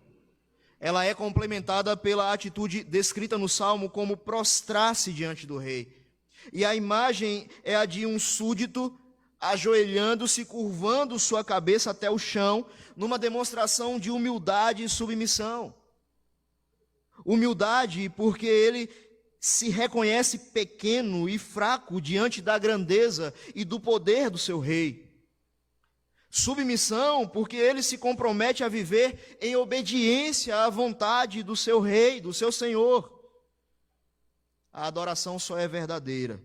Ela é complementada pela atitude descrita no Salmo como prostrar-se diante do rei. E a imagem é a de um súdito ajoelhando-se, curvando sua cabeça até o chão, numa demonstração de humildade e submissão. Humildade porque ele se reconhece pequeno e fraco diante da grandeza e do poder do seu rei. Submissão, porque ele se compromete a viver em obediência à vontade do seu rei, do seu Senhor. A adoração só é verdadeira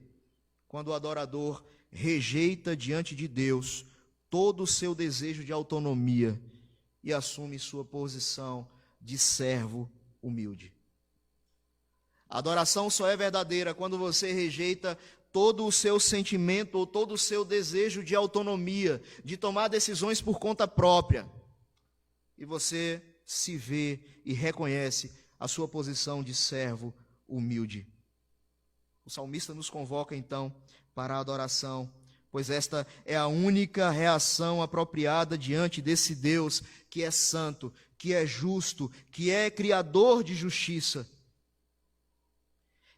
quando o adorador rejeita diante de Deus todo o seu desejo de autonomia e assume sua posição de servo humilde. A adoração só é verdadeira quando você rejeita todo o seu sentimento ou todo o seu desejo de autonomia, de tomar decisões por conta própria. E você se vê e reconhece a sua posição de servo humilde. O salmista nos convoca, então, para a adoração, pois esta é a única reação apropriada diante desse Deus que é santo, que é justo, que é criador de justiça.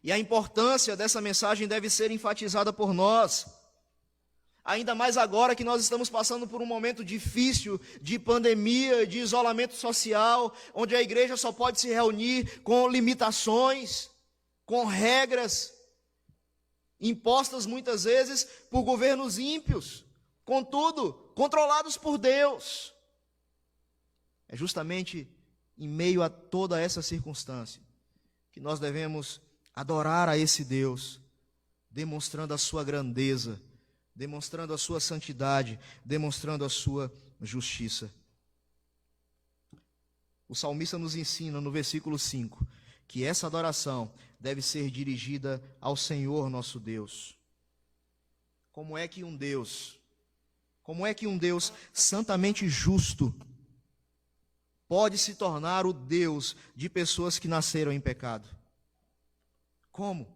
E a importância dessa mensagem deve ser enfatizada por nós, ainda mais agora que nós estamos passando por um momento difícil de pandemia, de isolamento social, onde a igreja só pode se reunir com limitações, com regras, impostas muitas vezes por governos ímpios, contudo, controlados por Deus. É justamente em meio a toda essa circunstância que nós devemos adorar a esse Deus, demonstrando a sua grandeza, demonstrando a sua santidade, demonstrando a sua justiça. O salmista nos ensina no versículo 5 que essa adoração deve ser dirigida ao Senhor nosso Deus. Como é que um Deus santamente justo pode se tornar o Deus de pessoas que nasceram em pecado? Como?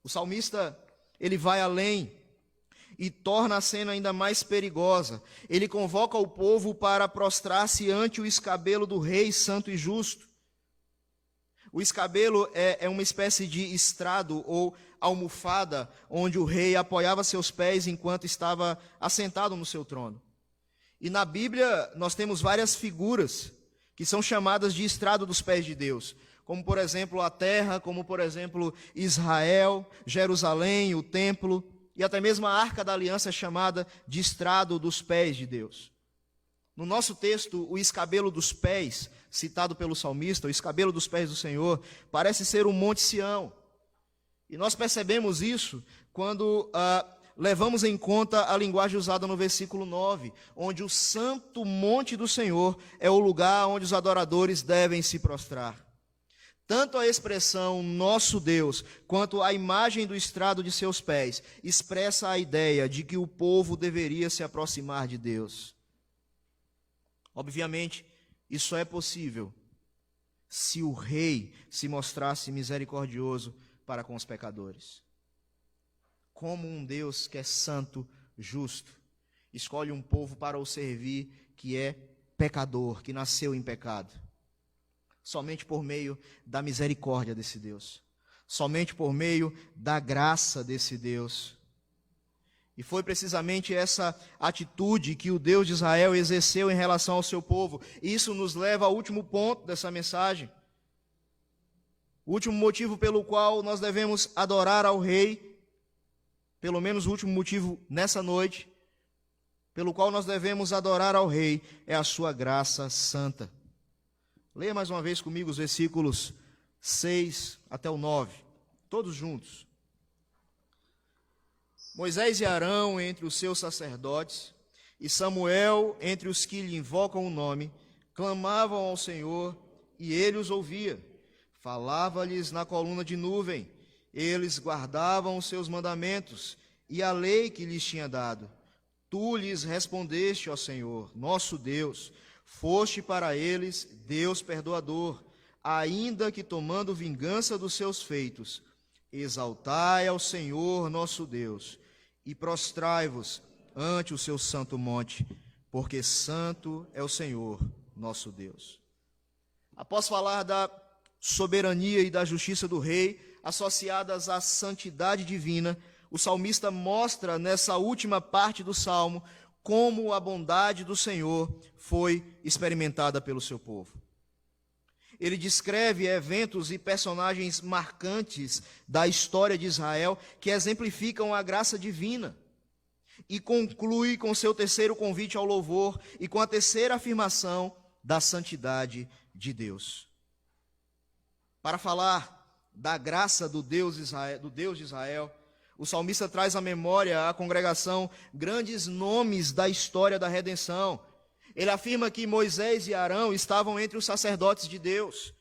O salmista ele vai além e torna a cena ainda mais perigosa. Ele convoca o povo para prostrar-se ante o escabelo do Rei Santo e Justo. O escabelo é uma espécie de estrado ou almofada onde o rei apoiava seus pés enquanto estava assentado no seu trono. E na Bíblia nós temos várias figuras que são chamadas de estrado dos pés de Deus, como por exemplo a terra, como por exemplo Israel, Jerusalém, o templo, e até mesmo a Arca da Aliança é chamada de estrado dos pés de Deus. No nosso texto, o escabelo dos pés, citado pelo salmista, o escabelo dos pés do Senhor, parece ser o Monte Sião. E nós percebemos isso quando levamos em conta a linguagem usada no versículo 9, onde o santo monte do Senhor é o lugar onde os adoradores devem se prostrar. Tanto a expressão nosso Deus, quanto a imagem do estrado de seus pés, expressa a ideia de que o povo deveria se aproximar de Deus. Obviamente, isso é possível se o rei se mostrasse misericordioso para com os pecadores. Como um Deus que é santo, justo, escolhe um povo para o servir que é pecador, que nasceu em pecado. Somente por meio da misericórdia desse Deus. Somente por meio da graça desse Deus. E foi precisamente essa atitude que o Deus de Israel exerceu em relação ao seu povo. E isso nos leva ao último ponto dessa mensagem. O último motivo pelo qual nós devemos adorar ao Rei, pelo menos o último motivo nessa noite, pelo qual nós devemos adorar ao Rei, é a sua graça santa. Leia mais uma vez comigo os versículos 6 até o 9, todos juntos. Moisés e Arão entre os seus sacerdotes, e Samuel entre os que lhe invocam o nome, clamavam ao Senhor, e ele os ouvia. Falava-lhes na coluna de nuvem, eles guardavam os seus mandamentos e a lei que lhes tinha dado. Tu lhes respondeste, ó Senhor, nosso Deus, foste para eles Deus perdoador, ainda que tomando vingança dos seus feitos. Exaltai ao Senhor nosso Deus e prostrai-vos ante o seu santo monte, porque santo é o Senhor nosso Deus. Após falar da soberania e da justiça do rei, associadas à santidade divina, o salmista mostra nessa última parte do salmo como a bondade do Senhor foi experimentada pelo seu povo. Ele descreve eventos e personagens marcantes da história de Israel que exemplificam a graça divina e conclui com seu terceiro convite ao louvor e com a terceira afirmação da santidade de Deus. Para falar da graça do Deus de Israel, o salmista traz à memória à congregação grandes nomes da história da redenção. Ele afirma que Moisés e Arão estavam entre os sacerdotes de Deus.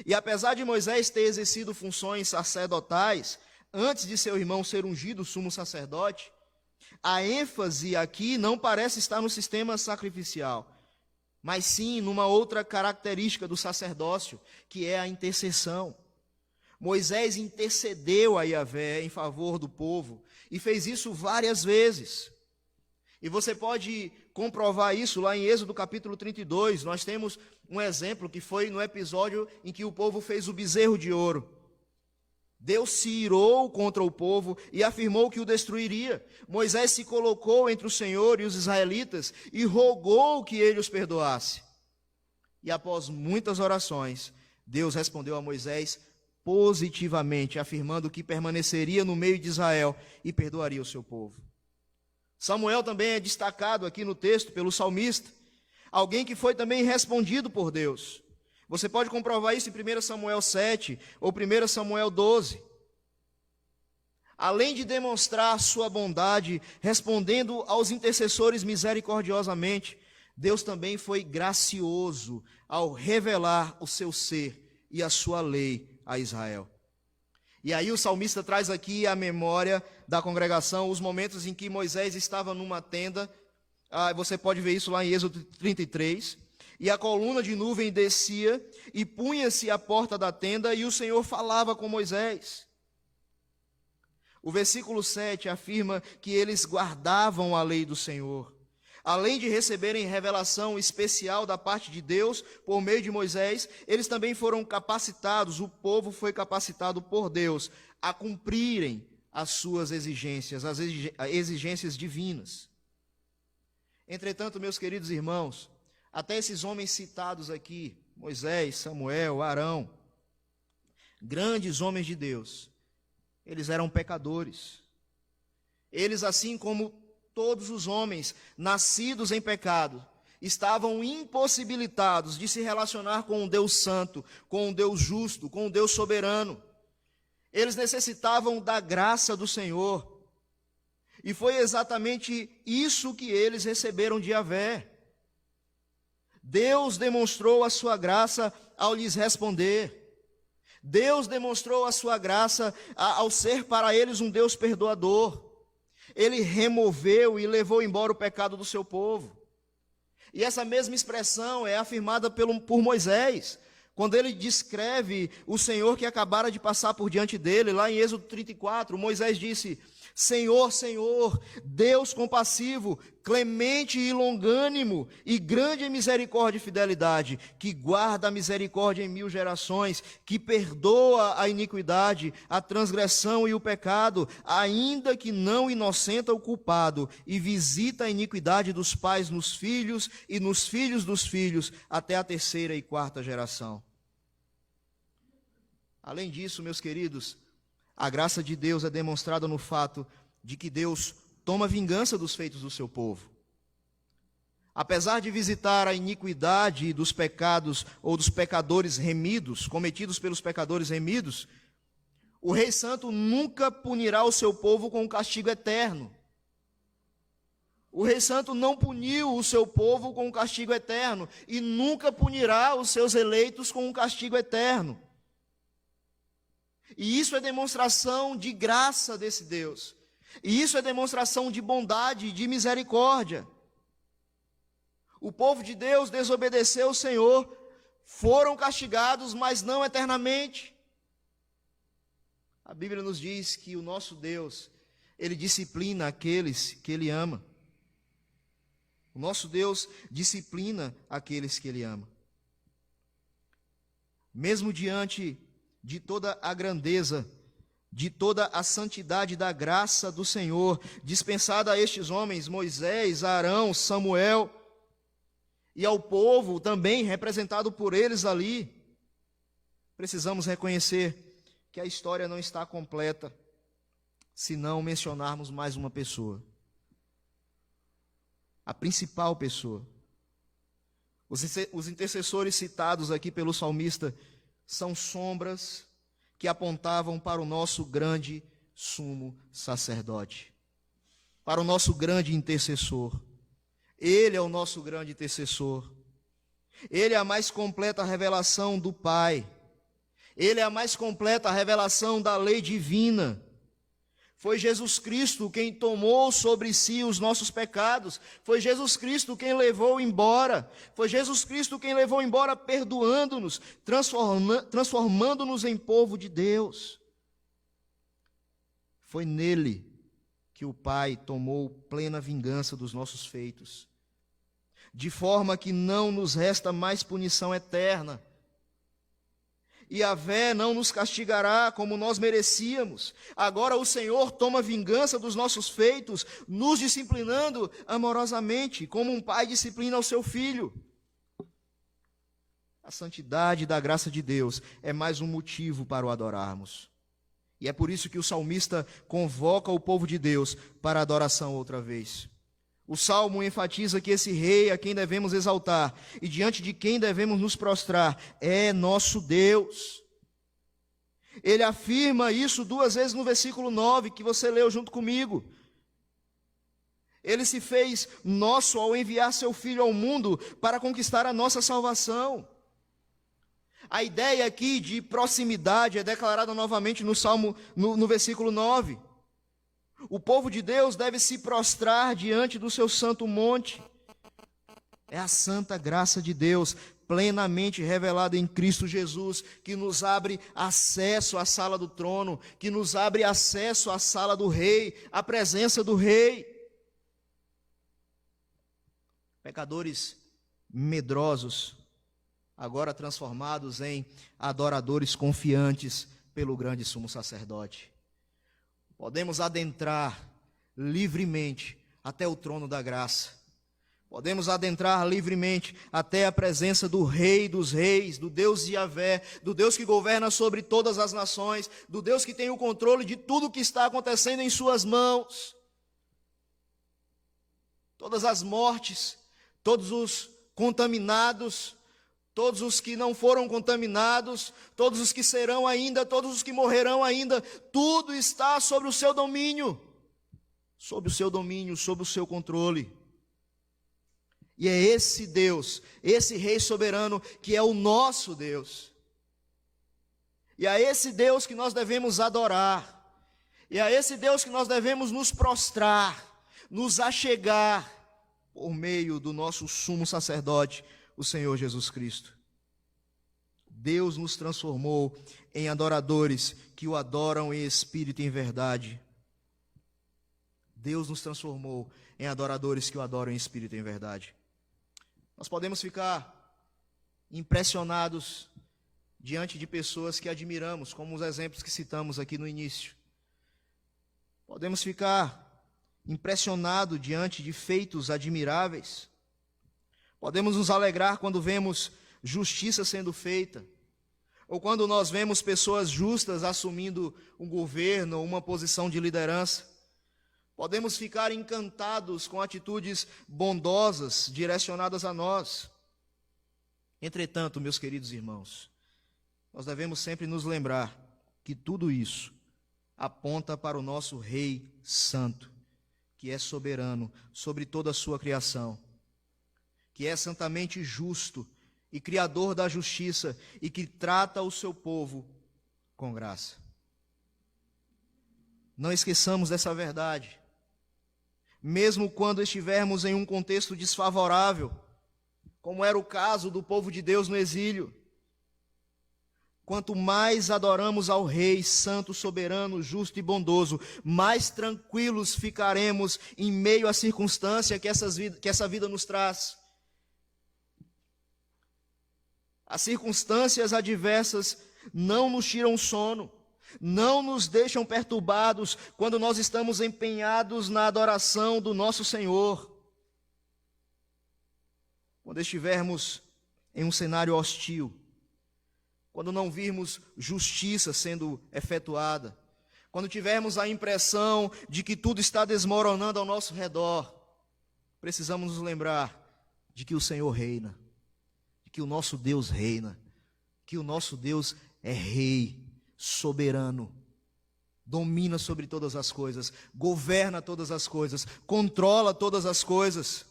E apesar de Moisés ter exercido funções sacerdotais, antes de seu irmão ser ungido sumo sacerdote, a ênfase aqui não parece estar no sistema sacrificial, mas sim numa outra característica do sacerdócio, que é a intercessão. Moisés intercedeu a Yahvé em favor do povo e fez isso várias vezes. E você pode comprovar isso lá em Êxodo capítulo 32. Nós temos um exemplo que foi no episódio em que o povo fez o bezerro de ouro. Deus se irou contra o povo e afirmou que o destruiria. Moisés se colocou entre o Senhor e os israelitas e rogou que ele os perdoasse. E após muitas orações, Deus respondeu a Moisés positivamente, afirmando que permaneceria no meio de Israel e perdoaria o seu povo. Samuel também é destacado aqui no texto pelo salmista, alguém que foi também respondido por Deus. Você pode comprovar isso em 1 Samuel 7 ou 1 Samuel 12. Além de demonstrar sua bondade, respondendo aos intercessores misericordiosamente, Deus também foi gracioso ao revelar o seu ser e a sua lei a Israel. E aí o salmista traz aqui à memória da congregação os momentos em que Moisés estava numa tenda. Você pode ver isso lá em Êxodo 33. E a coluna de nuvem descia e punha-se à porta da tenda e o Senhor falava com Moisés. O versículo 7 afirma que eles guardavam a lei do Senhor. Além de receberem revelação especial da parte de Deus por meio de Moisés, eles também foram capacitados, o povo foi capacitado por Deus a cumprirem as suas exigências, as exigências divinas. Entretanto, meus queridos irmãos, até esses homens citados aqui, Moisés, Samuel, Arão, grandes homens de Deus, eles eram pecadores. Eles, assim como todos os homens nascidos em pecado, estavam impossibilitados de se relacionar com um Deus santo, com um Deus justo, com um Deus soberano. Eles necessitavam da graça do Senhor. E foi exatamente isso que eles receberam de Yahvé. Deus demonstrou a sua graça ao lhes responder. Deus demonstrou a sua graça ao ser para eles um Deus perdoador. Ele removeu e levou embora o pecado do seu povo. E essa mesma expressão é afirmada por Moisés, quando ele descreve o Senhor que acabara de passar por diante dele, lá em Êxodo 34, Moisés disse: Senhor, Senhor, Deus compassivo, clemente e longânimo, e grande em misericórdia e fidelidade, que guarda a misericórdia em 1000 gerações, que perdoa a iniquidade, a transgressão e o pecado, ainda que não inocenta o culpado, e visita a iniquidade dos pais nos filhos e nos filhos dos filhos, até a 3ª e 4ª geração. Além disso, meus queridos, a graça de Deus é demonstrada no fato de que Deus toma vingança dos feitos do seu povo. Apesar de visitar a iniquidade dos pecados ou dos pecadores remidos, cometidos pelos pecadores remidos, o Rei Santo nunca punirá o seu povo com um castigo eterno. O Rei Santo não puniu o seu povo com um castigo eterno e nunca punirá os seus eleitos com um castigo eterno. E isso é demonstração de graça desse Deus. E isso é demonstração de bondade e de misericórdia. O povo de Deus desobedeceu o Senhor, foram castigados, mas não eternamente. A Bíblia nos diz que o nosso Deus, Ele disciplina aqueles que Ele ama. O nosso Deus disciplina aqueles que Ele ama. Mesmo diante de toda a grandeza, de toda a santidade da graça do Senhor, dispensada a estes homens, Moisés, Arão, Samuel, e ao povo também representado por eles ali, precisamos reconhecer que a história não está completa se não mencionarmos mais uma pessoa. A principal pessoa. Os intercessores citados aqui pelo salmista são sombras que apontavam para o nosso grande sumo sacerdote, para o nosso grande intercessor. Ele é o nosso grande intercessor. Ele é a mais completa revelação do Pai. Ele é a mais completa revelação da lei divina. Foi Jesus Cristo quem tomou sobre si os nossos pecados. Foi Jesus Cristo quem levou embora. Foi Jesus Cristo quem levou embora perdoando-nos, transformando-nos em povo de Deus. Foi nele que o Pai tomou plena vingança dos nossos feitos, de forma que não nos resta mais punição eterna. E Yahvé não nos castigará como nós merecíamos. Agora o Senhor toma vingança dos nossos feitos, nos disciplinando amorosamente, como um pai disciplina o seu filho. A santidade da graça de Deus é mais um motivo para o adorarmos. E é por isso que o salmista convoca o povo de Deus para a adoração outra vez. O Salmo enfatiza que esse rei a quem devemos exaltar e diante de quem devemos nos prostrar é nosso Deus. Ele afirma isso 2 vezes no versículo 9, que você leu junto comigo. Ele se fez nosso ao enviar seu Filho ao mundo para conquistar a nossa salvação. A ideia aqui de proximidade é declarada novamente no Salmo, no versículo 9. O povo de Deus deve se prostrar diante do seu santo monte. É a santa graça de Deus, plenamente revelada em Cristo Jesus, que nos abre acesso à sala do trono, que nos abre acesso à sala do Rei, à presença do Rei. Pecadores medrosos, agora transformados em adoradores confiantes pelo grande sumo sacerdote. Podemos adentrar livremente até o trono da graça. Podemos adentrar livremente até a presença do Rei dos Reis, do Deus Yahvé, do Deus que governa sobre todas as nações, do Deus que tem o controle de tudo o que está acontecendo em suas mãos. Todas as mortes, todos os contaminados, todos os que não foram contaminados, todos os que serão ainda, todos os que morrerão ainda, tudo está sob o seu domínio, sob o seu controle. E é esse Deus, esse Rei soberano, que é o nosso Deus. E é esse Deus que nós devemos adorar. E é esse Deus que nós devemos nos prostrar, nos achegar, por meio do nosso sumo sacerdote, o Senhor Jesus Cristo. Deus nos transformou em adoradores que o adoram em espírito e em verdade. Deus nos transformou em adoradores que o adoram em espírito e em verdade. Nós podemos ficar impressionados diante de pessoas que admiramos, como os exemplos que citamos aqui no início. Podemos ficar impressionados diante de feitos admiráveis. Podemos nos alegrar quando vemos justiça sendo feita, ou quando nós vemos pessoas justas assumindo um governo ou uma posição de liderança. Podemos ficar encantados com atitudes bondosas direcionadas a nós. Entretanto, meus queridos irmãos, nós devemos sempre nos lembrar que tudo isso aponta para o nosso Rei Santo, que é soberano sobre toda a sua criação, que é santamente justo e criador da justiça e que trata o seu povo com graça. Não esqueçamos dessa verdade. Mesmo quando estivermos em um contexto desfavorável, como era o caso do povo de Deus no exílio, quanto mais adoramos ao Rei Santo, soberano, justo e bondoso, mais tranquilos ficaremos em meio à circunstância que essa vida nos traz. As circunstâncias adversas não nos tiram sono, não nos deixam perturbados quando nós estamos empenhados na adoração do nosso Senhor. Quando estivermos em um cenário hostil, quando não virmos justiça sendo efetuada, quando tivermos a impressão de que tudo está desmoronando ao nosso redor, precisamos nos lembrar de que o Senhor reina, de que o nosso Deus reina, que o nosso Deus é Rei, soberano, domina sobre todas as coisas, governa todas as coisas, controla todas as coisas.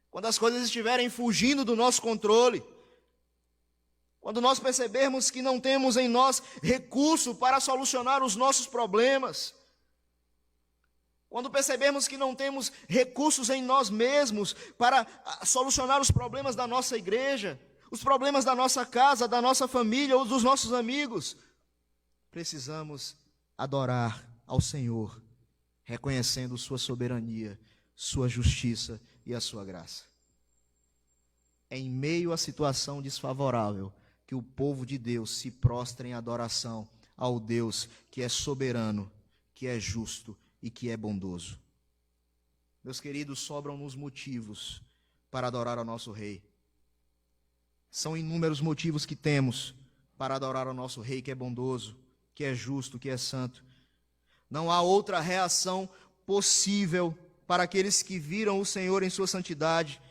Quando as coisas estiverem fugindo do nosso controle, quando nós percebermos que não temos em nós recurso para solucionar os nossos problemas, quando percebermos que não temos recursos em nós mesmos para solucionar os problemas da nossa igreja, os problemas da nossa casa, da nossa família ou dos nossos amigos, precisamos adorar ao Senhor, reconhecendo sua soberania, sua justiça e a sua graça. É em meio à situação desfavorável que o povo de Deus se prostra em adoração ao Deus que é soberano, que é justo e que é bondoso. Meus queridos, sobram-nos motivos para adorar ao nosso Rei. São inúmeros motivos que temos para adorar ao nosso Rei que é bondoso, que é justo, que é santo. Não há outra reação possível para aqueles que viram o Senhor em sua santidade.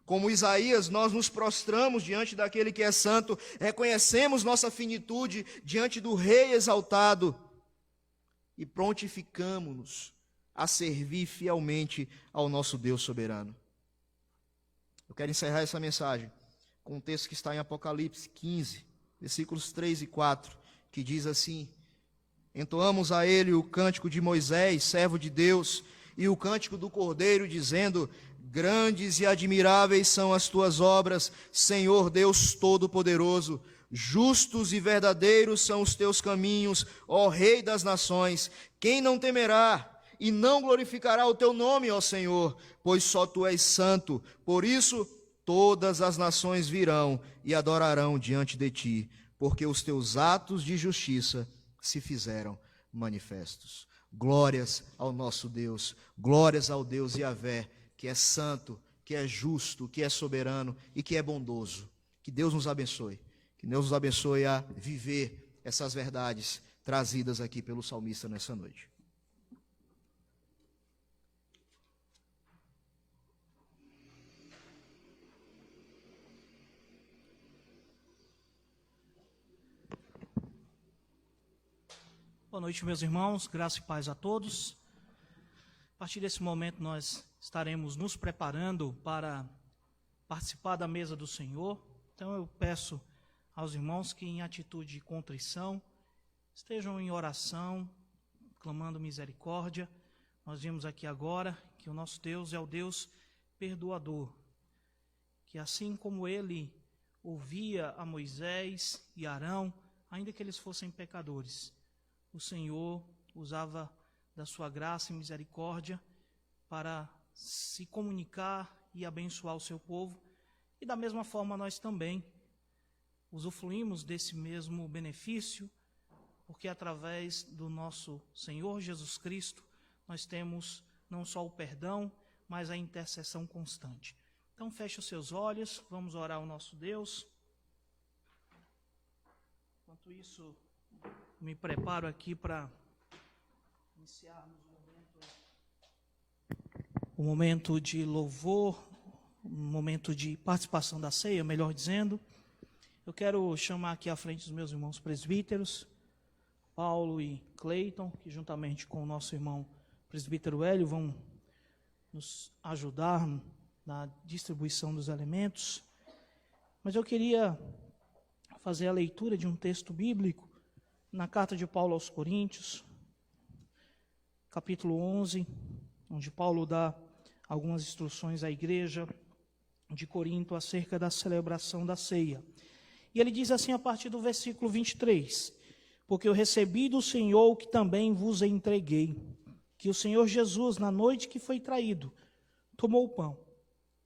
Como Isaías, nós nos prostramos diante daquele que é santo, reconhecemos nossa finitude diante do Rei exaltado e prontificamos-nos a servir fielmente ao nosso Deus soberano. Eu quero encerrar essa mensagem com um texto que está em Apocalipse 15, versículos 3 e 4, que diz assim: entoamos a ele o cântico de Moisés, servo de Deus, e o cântico do Cordeiro, dizendo: Grandes e admiráveis são as tuas obras, Senhor Deus Todo-Poderoso. Justos e verdadeiros são os teus caminhos, ó Rei das nações. Quem não temerá e não glorificará o teu nome, ó Senhor? Pois só tu és santo. Por isso, todas as nações virão e adorarão diante de ti, porque os teus atos de justiça se fizeram manifestos. Glórias ao nosso Deus, glórias ao Deus Yahvé, que é santo, que é justo, que é soberano e que é bondoso. Que Deus nos abençoe. Que Deus nos abençoe a viver essas verdades trazidas aqui pelo salmista nessa noite. Boa noite, meus irmãos, graça e paz a todos. A partir desse momento nós estaremos nos preparando para participar da mesa do Senhor. Então eu peço aos irmãos que, em atitude de contrição, estejam em oração, clamando misericórdia. Nós vimos aqui agora que o nosso Deus é o Deus perdoador, que assim como Ele ouvia a Moisés e Arão, ainda que eles fossem pecadores, o Senhor usava da sua graça e misericórdia para se comunicar e abençoar o seu povo. E da mesma forma nós também usufruímos desse mesmo benefício, porque através do nosso Senhor Jesus Cristo, nós temos não só o perdão, mas a intercessão constante. Então feche os seus olhos, vamos orar ao nosso Deus. Enquanto isso, me preparo aqui para iniciarmos o momento de louvor, o momento de participação da ceia, melhor dizendo. Eu quero chamar aqui à frente os meus irmãos presbíteros, Paulo e Cleiton, que juntamente com o nosso irmão presbítero Hélio vão nos ajudar na distribuição dos elementos. Mas eu queria fazer a leitura de um texto bíblico na carta de Paulo aos Coríntios, capítulo 11, onde Paulo dá algumas instruções à igreja de Corinto acerca da celebração da ceia. E ele diz assim a partir do versículo 23, porque eu recebi do Senhor o que também vos entreguei, que o Senhor Jesus, na noite que foi traído, tomou o pão,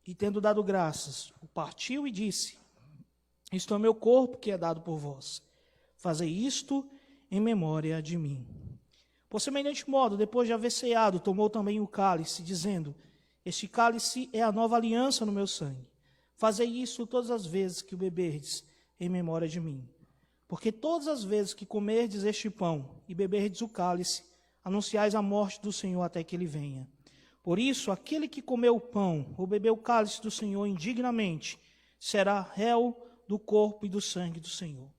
e tendo dado graças, o partiu e disse, isto é o meu corpo que é dado por vós, fazei isto em memória de mim. Por semelhante modo, depois de haver ceado, tomou também o cálice, dizendo, este cálice é a nova aliança no meu sangue. Fazei isso todas as vezes que o beberdes, em memória de mim. Porque todas as vezes que comerdes este pão e beberdes o cálice, anunciais a morte do Senhor até que ele venha. Por isso, aquele que comeu o pão ou bebeu o cálice do Senhor indignamente, será réu do corpo e do sangue do Senhor.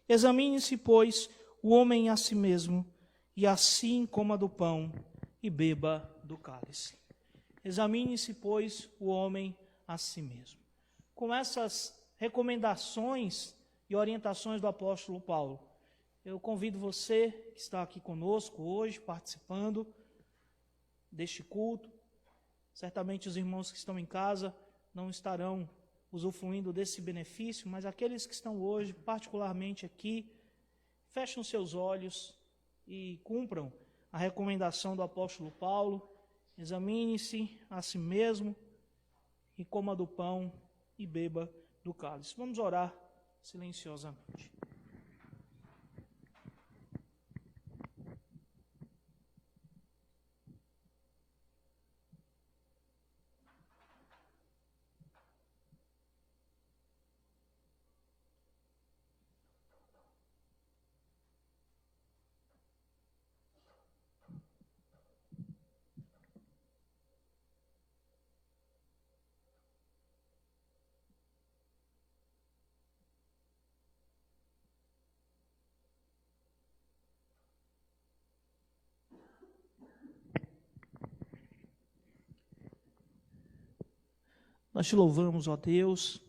Examine-se, pois, o homem a si mesmo, e assim coma do pão e beba do cálice. Examine-se, pois, o homem a si mesmo. Com essas recomendações e orientações do apóstolo Paulo, eu convido você que está aqui conosco hoje, participando deste culto. Certamente os irmãos que estão em casa não estarão usufruindo desse benefício, mas aqueles que estão hoje, particularmente aqui, fechem seus olhos e cumpram a recomendação do apóstolo Paulo. Examine-se a si mesmo e coma do pão e beba do cálice. Vamos orar silenciosamente. Nós te louvamos, ó Deus,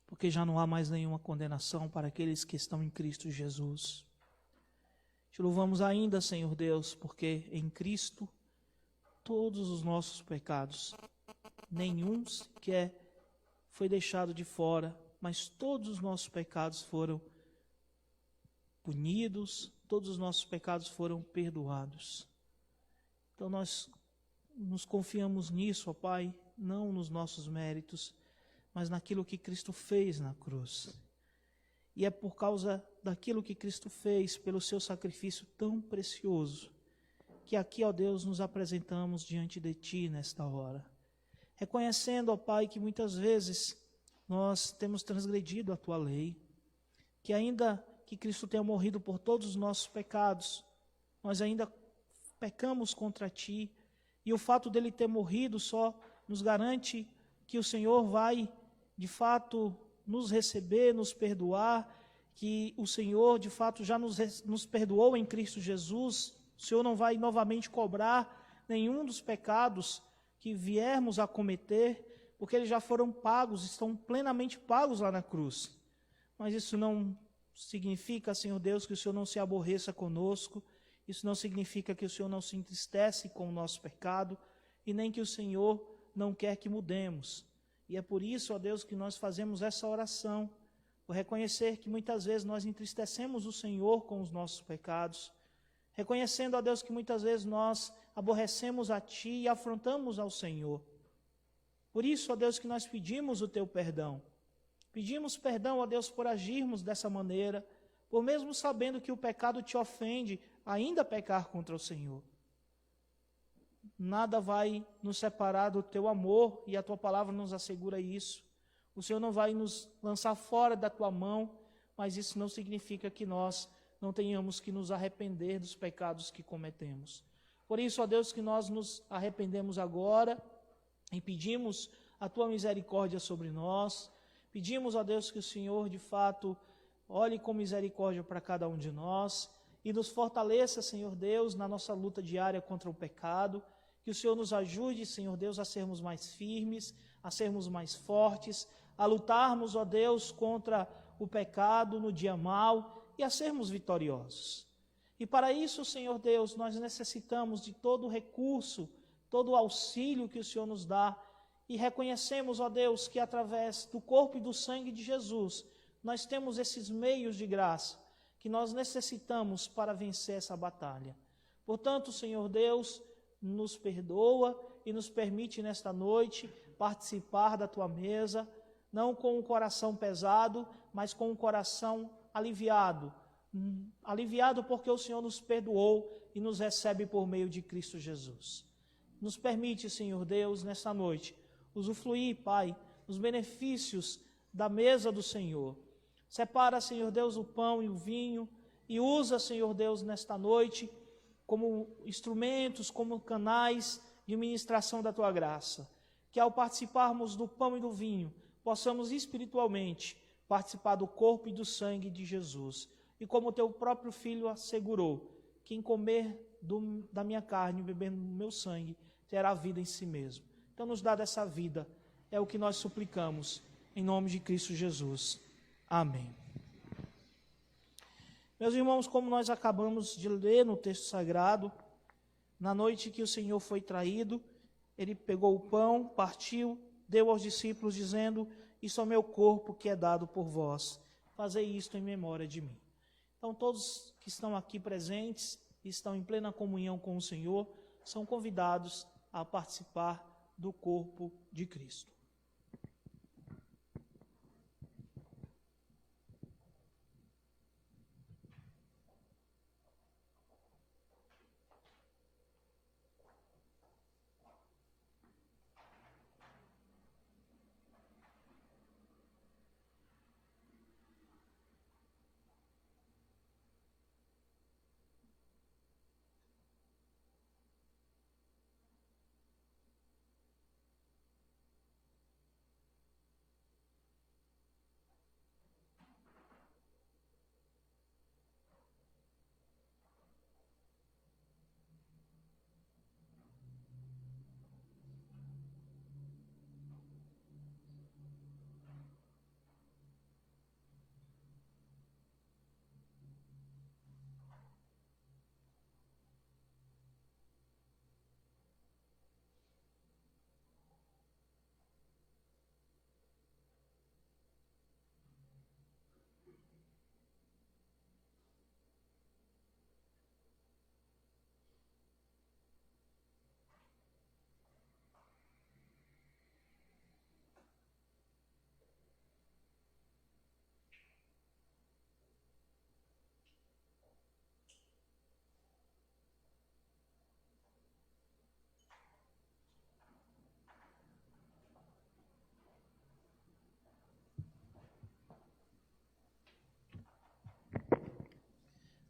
porque já não há mais nenhuma condenação para aqueles que estão em Cristo Jesus. Te louvamos ainda, Senhor Deus, porque em Cristo todos os nossos pecados nenhum sequer foi deixado de fora, mas todos os nossos pecados foram punidos, todos os nossos pecados foram perdoados. Então nós nos confiamos nisso, ó Pai, não nos nossos méritos, mas naquilo que Cristo fez na cruz. E é por causa daquilo que Cristo fez, pelo seu sacrifício tão precioso, que aqui, ó Deus, nos apresentamos diante de Ti nesta hora. Reconhecendo, ó Pai, que muitas vezes nós temos transgredido a Tua lei, que ainda que Cristo tenha morrido por todos os nossos pecados, nós ainda pecamos contra Ti, e o fato dele ter morrido só nos garante que o Senhor vai, de fato, nos receber, nos perdoar, que o Senhor, de fato, já nos perdoou em Cristo Jesus. O Senhor não vai novamente cobrar nenhum dos pecados que viermos a cometer, porque eles já foram pagos, estão plenamente pagos lá na cruz. Mas isso não significa, Senhor Deus, que o Senhor não se aborreça conosco, isso não significa que o Senhor não se entristece com o nosso pecado, e nem que o Senhor não quer que mudemos. E é por isso, ó Deus, que nós fazemos essa oração, por reconhecer que muitas vezes nós entristecemos o Senhor com os nossos pecados, reconhecendo, ó Deus, que muitas vezes nós aborrecemos a Ti e afrontamos ao Senhor. Por isso, ó Deus, que nós pedimos o Teu perdão. Pedimos perdão, ó Deus, por agirmos dessa maneira, por mesmo sabendo que o pecado te ofende, ainda pecar contra o Senhor. Nada vai nos separar do Teu amor, e a Tua palavra nos assegura isso. O Senhor não vai nos lançar fora da Tua mão, mas isso não significa que nós não tenhamos que nos arrepender dos pecados que cometemos. Por isso, ó Deus, que nós nos arrependemos agora e pedimos a Tua misericórdia sobre nós. Pedimos, ó Deus, que o Senhor, de fato, olhe com misericórdia para cada um de nós e nos fortaleça, Senhor Deus, na nossa luta diária contra o pecado. Que o Senhor nos ajude, Senhor Deus, a sermos mais firmes, a sermos mais fortes, a lutarmos, ó Deus, contra o pecado no dia mau e a sermos vitoriosos. E para isso, Senhor Deus, nós necessitamos de todo o recurso, todo o auxílio que o Senhor nos dá, e reconhecemos, ó Deus, que através do corpo e do sangue de Jesus, nós temos esses meios de graça que nós necessitamos para vencer essa batalha. Portanto, Senhor Deus, nos perdoa e nos permite nesta noite participar da Tua mesa, não com um coração pesado, mas com um coração aliviado. Aliviado porque o Senhor nos perdoou e nos recebe por meio de Cristo Jesus. Nos permite, Senhor Deus, nesta noite, usufruir, Pai, os benefícios da mesa do Senhor. Separa, Senhor Deus, o pão e o vinho e usa, Senhor Deus, nesta noite como instrumentos, como canais de ministração da Tua graça. Que ao participarmos do pão e do vinho, possamos espiritualmente participar do corpo e do sangue de Jesus. E como Teu próprio Filho assegurou, quem comer da minha carne e beber do meu sangue, terá vida em si mesmo. Então nos dá dessa vida, é o que nós suplicamos, em nome de Cristo Jesus. Amém. Meus irmãos, como nós acabamos de ler no texto sagrado, na noite que o Senhor foi traído, Ele pegou o pão, partiu, deu aos discípulos, dizendo: isso é o meu corpo que é dado por vós. Fazei isto em memória de mim. Então todos que estão aqui presentes, estão em plena comunhão com o Senhor, são convidados a participar do corpo de Cristo.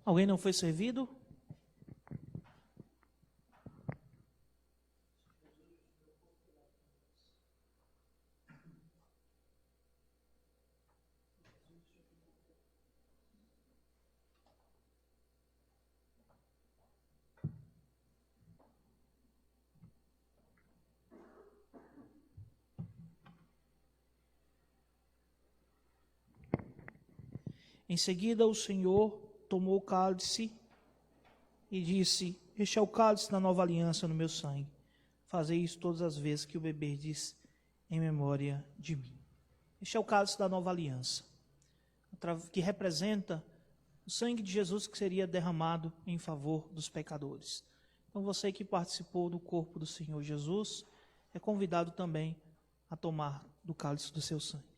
Alguém não foi servido? Em seguida, o Senhor tomou o cálice e disse: Este é o cálice da nova aliança no meu sangue. Fazei isso todas as vezes que o beberdes em memória de mim. Este é o cálice da nova aliança, que representa o sangue de Jesus que seria derramado em favor dos pecadores. Então, você que participou do corpo do Senhor Jesus, é convidado também a tomar do cálice do seu sangue.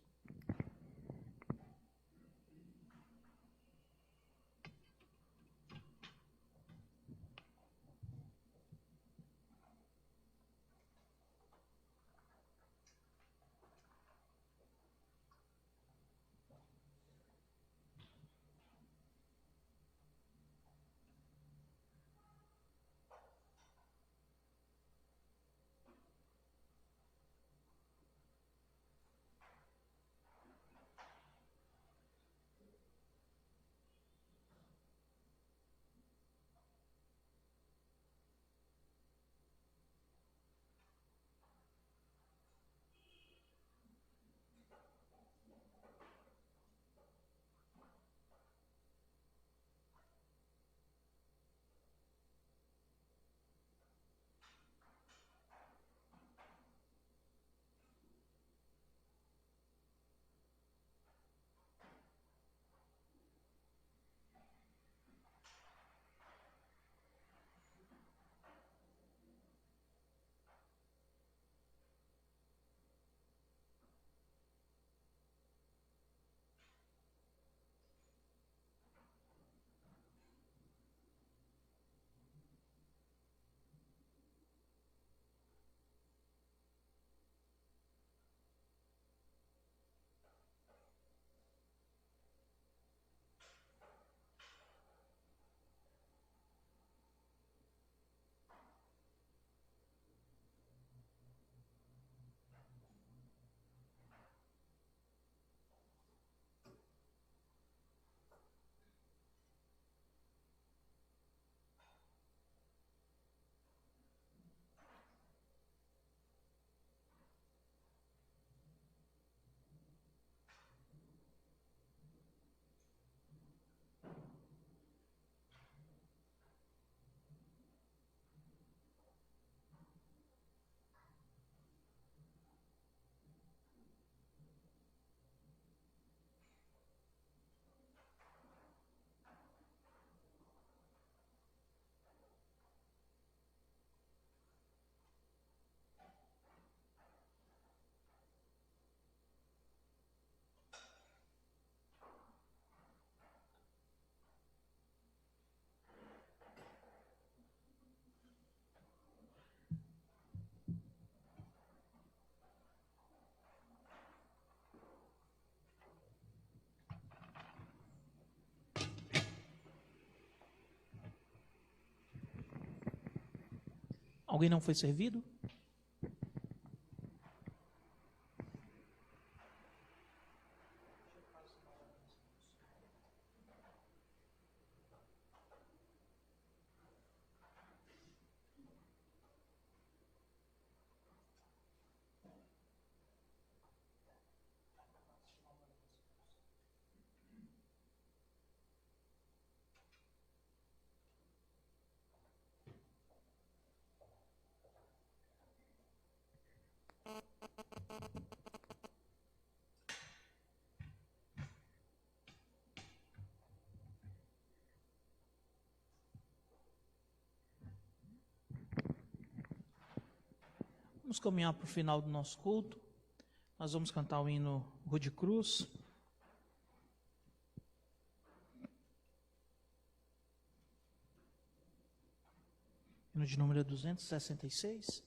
Alguém não foi servido? Vamos caminhar para o final do nosso culto. Nós vamos cantar o hino Rude Cruz. Hino de número 266.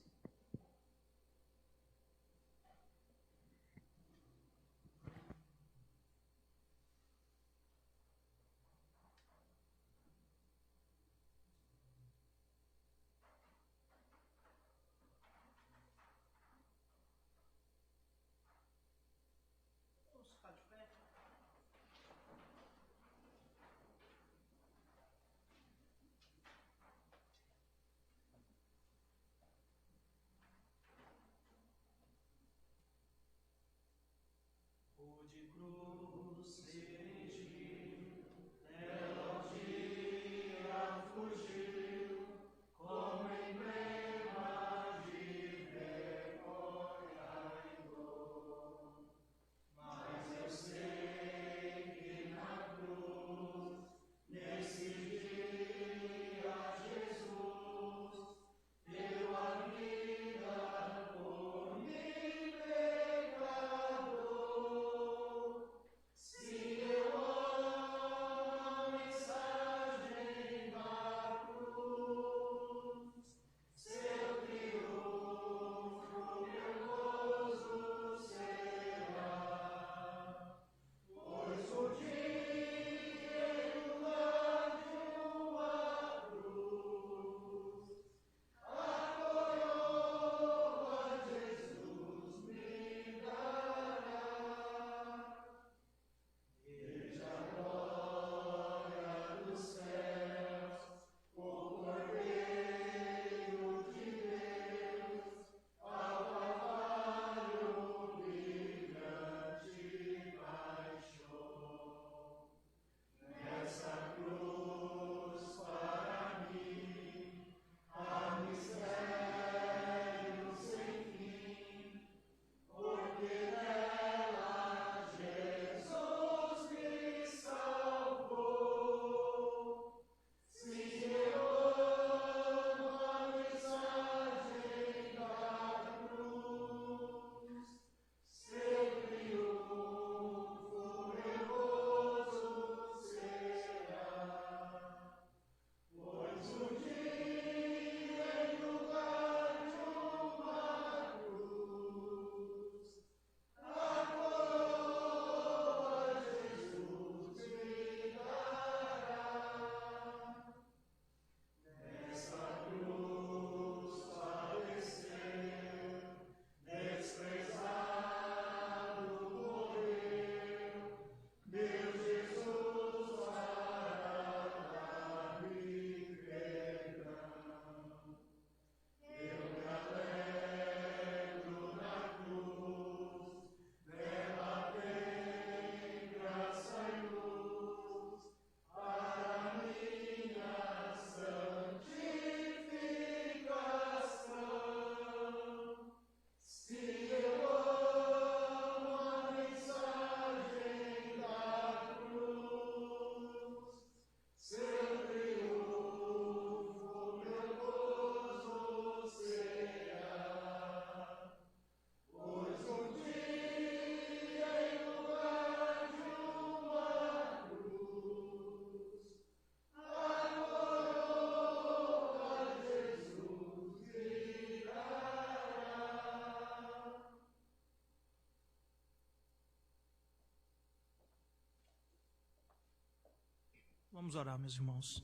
Vamos orar, meus irmãos.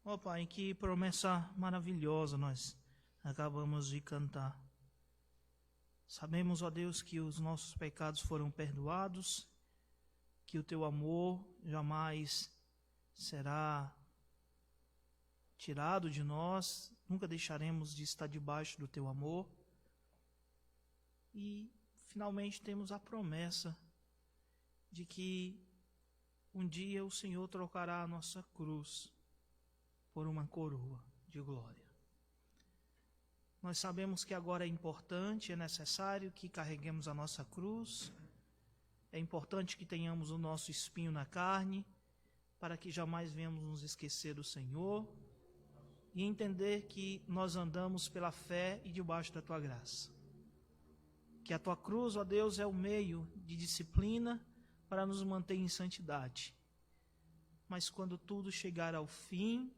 Ó Pai, que promessa maravilhosa nós acabamos de cantar. Sabemos, ó Deus, que os nossos pecados foram perdoados, que o Teu amor jamais será tirado de nós, nunca deixaremos de estar debaixo do Teu amor. E, finalmente, temos a promessa de que um dia o Senhor trocará a nossa cruz por uma coroa de glória. Nós sabemos que agora é importante, é necessário que carreguemos a nossa cruz, é importante que tenhamos o nosso espinho na carne, para que jamais venhamos nos esquecer do Senhor e entender que nós andamos pela fé e debaixo da Tua graça. Que a Tua cruz, ó Deus, é o meio de disciplina para nos manter em santidade. Mas quando tudo chegar ao fim,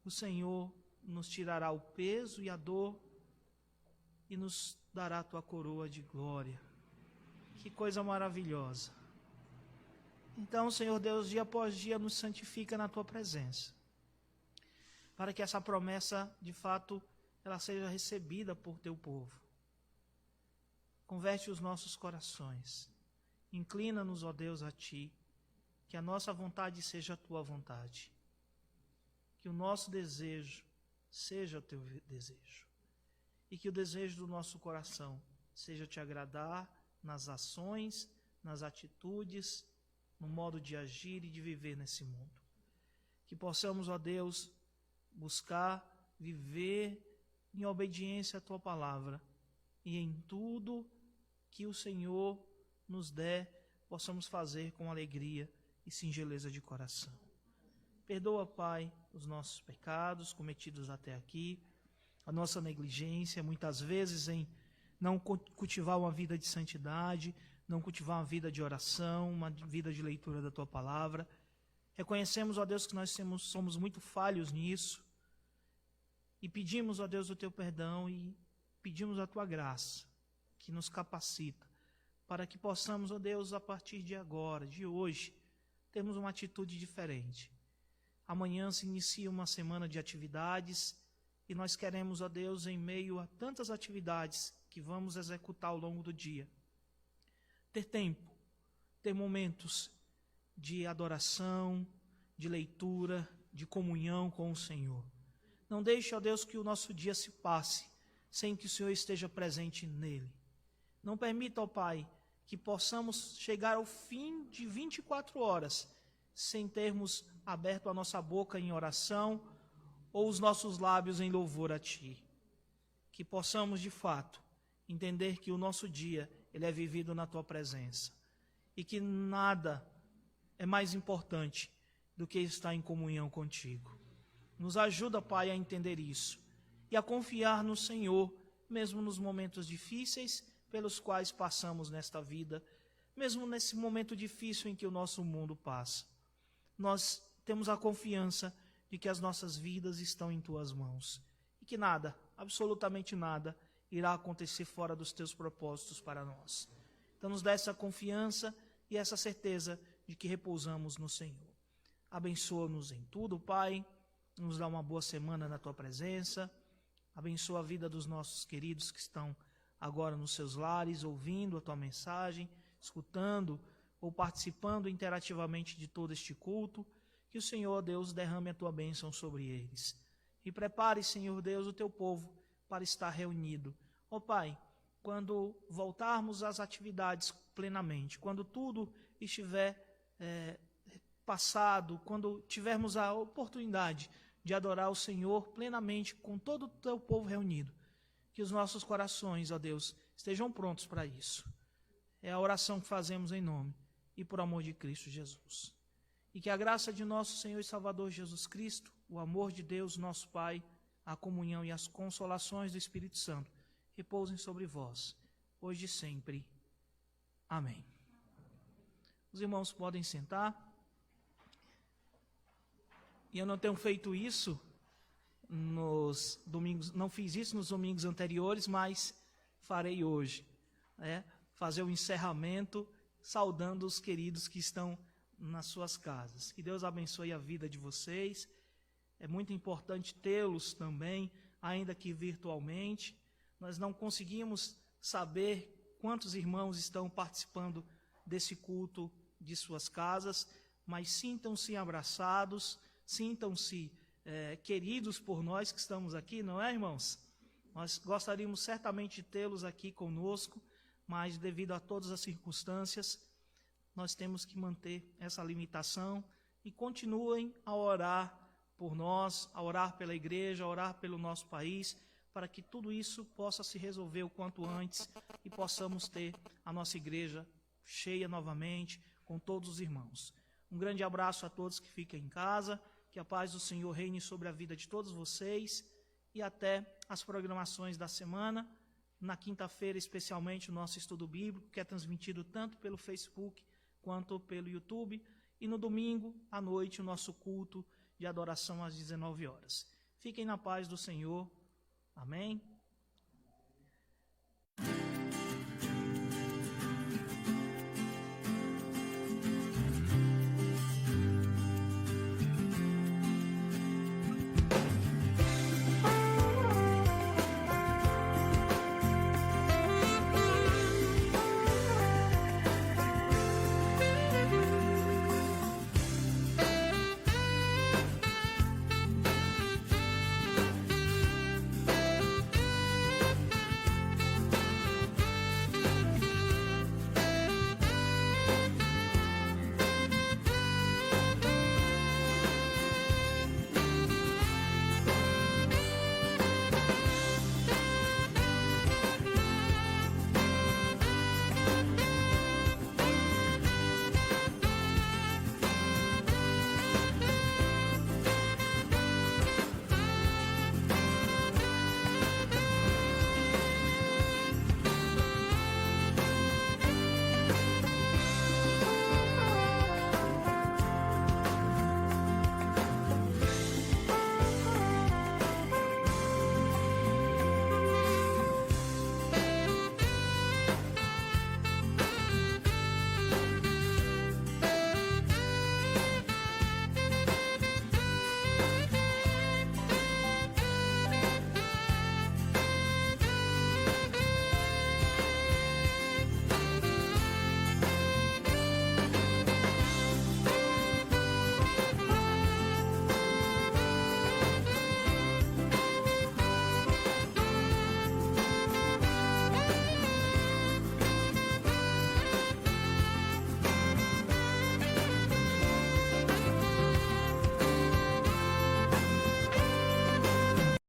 o Senhor nos tirará o peso e a dor e nos dará a Tua coroa de glória. Que coisa maravilhosa. Então, Senhor Deus, dia após dia nos santifica na Tua presença, para que essa promessa, de fato, ela seja recebida por Teu povo. Converte os nossos corações. Inclina-nos, ó Deus, a Ti, que a nossa vontade seja a Tua vontade, que o nosso desejo seja o Teu desejo, e que o desejo do nosso coração seja Te agradar nas ações, nas atitudes, no modo de agir e de viver nesse mundo. Que possamos, ó Deus, buscar viver em obediência à Tua palavra e em tudo que o Senhor nos der, possamos fazer com alegria e singeleza de coração. Perdoa, Pai, os nossos pecados cometidos até aqui, a nossa negligência, muitas vezes em não cultivar uma vida de santidade, não cultivar uma vida de oração, uma vida de leitura da Tua palavra. Reconhecemos, ó Deus, que nós somos muito falhos nisso e pedimos, ó Deus, o Teu perdão e pedimos a Tua graça, que nos capacita, para que possamos, ó Deus, a partir de agora, de hoje, termos uma atitude diferente. Amanhã se inicia uma semana de atividades e nós queremos, ó Deus, em meio a tantas atividades que vamos executar ao longo do dia, ter tempo, ter momentos de adoração, de leitura, de comunhão com o Senhor. Não deixe, ó Deus, que o nosso dia se passe sem que o Senhor esteja presente nele. Não permita, ó Pai, que possamos chegar ao fim de 24 horas sem termos aberto a nossa boca em oração ou os nossos lábios em louvor a Ti. Que possamos, de fato, entender que o nosso dia ele é vivido na Tua presença e que nada é mais importante do que estar em comunhão contigo. Nos ajuda, Pai, a entender isso e a confiar no Senhor, mesmo nos momentos difíceis pelos quais passamos nesta vida, mesmo nesse momento difícil em que o nosso mundo passa. Nós temos a confiança de que as nossas vidas estão em Tuas mãos e que nada, absolutamente nada, irá acontecer fora dos Teus propósitos para nós. Então nos dá essa confiança e essa certeza de que repousamos no Senhor. Abençoa-nos em tudo, Pai, nos dá uma boa semana na Tua presença, abençoa a vida dos nossos queridos que estão agora nos seus lares, ouvindo a Tua mensagem, escutando ou participando interativamente de todo este culto, que o Senhor, Deus, derrame a Tua bênção sobre eles. E prepare, Senhor Deus, o Teu povo para estar reunido. Ó Pai, quando voltarmos às atividades plenamente, quando tudo estiver passado, quando tivermos a oportunidade de adorar o Senhor plenamente com todo o Teu povo reunido, que os nossos corações, ó Deus, estejam prontos para isso. É a oração que fazemos em nome e por amor de Cristo Jesus. E que a graça de nosso Senhor e Salvador Jesus Cristo, o amor de Deus, nosso Pai, a comunhão e as consolações do Espírito Santo repousem sobre vós, hoje e sempre. Amém. Os irmãos podem sentar. E eu não tenho feito isso nos domingos, não fiz isso nos domingos anteriores, mas farei hoje, fazer o encerramento saudando os queridos que estão nas suas casas. Que Deus abençoe a vida de vocês. É muito importante tê-los também, ainda que virtualmente. Nós não conseguimos saber quantos irmãos estão participando desse culto de suas casas, mas sintam-se abraçados, sintam-se queridos por nós que estamos aqui, não é, irmãos? Nós gostaríamos certamente de tê-los aqui conosco, mas devido a todas as circunstâncias, nós temos que manter essa limitação e continuem a orar por nós, a orar pela igreja, a orar pelo nosso país, para que tudo isso possa se resolver o quanto antes e possamos ter a nossa igreja cheia novamente, com todos os irmãos. Um grande abraço a todos que ficam em casa, que a paz do Senhor reine sobre a vida de todos vocês e até as programações da semana. Na quinta-feira, especialmente, o nosso estudo bíblico, que é transmitido tanto pelo Facebook quanto pelo YouTube. E no domingo, à noite, o nosso culto de adoração às 19 horas. Fiquem na paz do Senhor. Amém.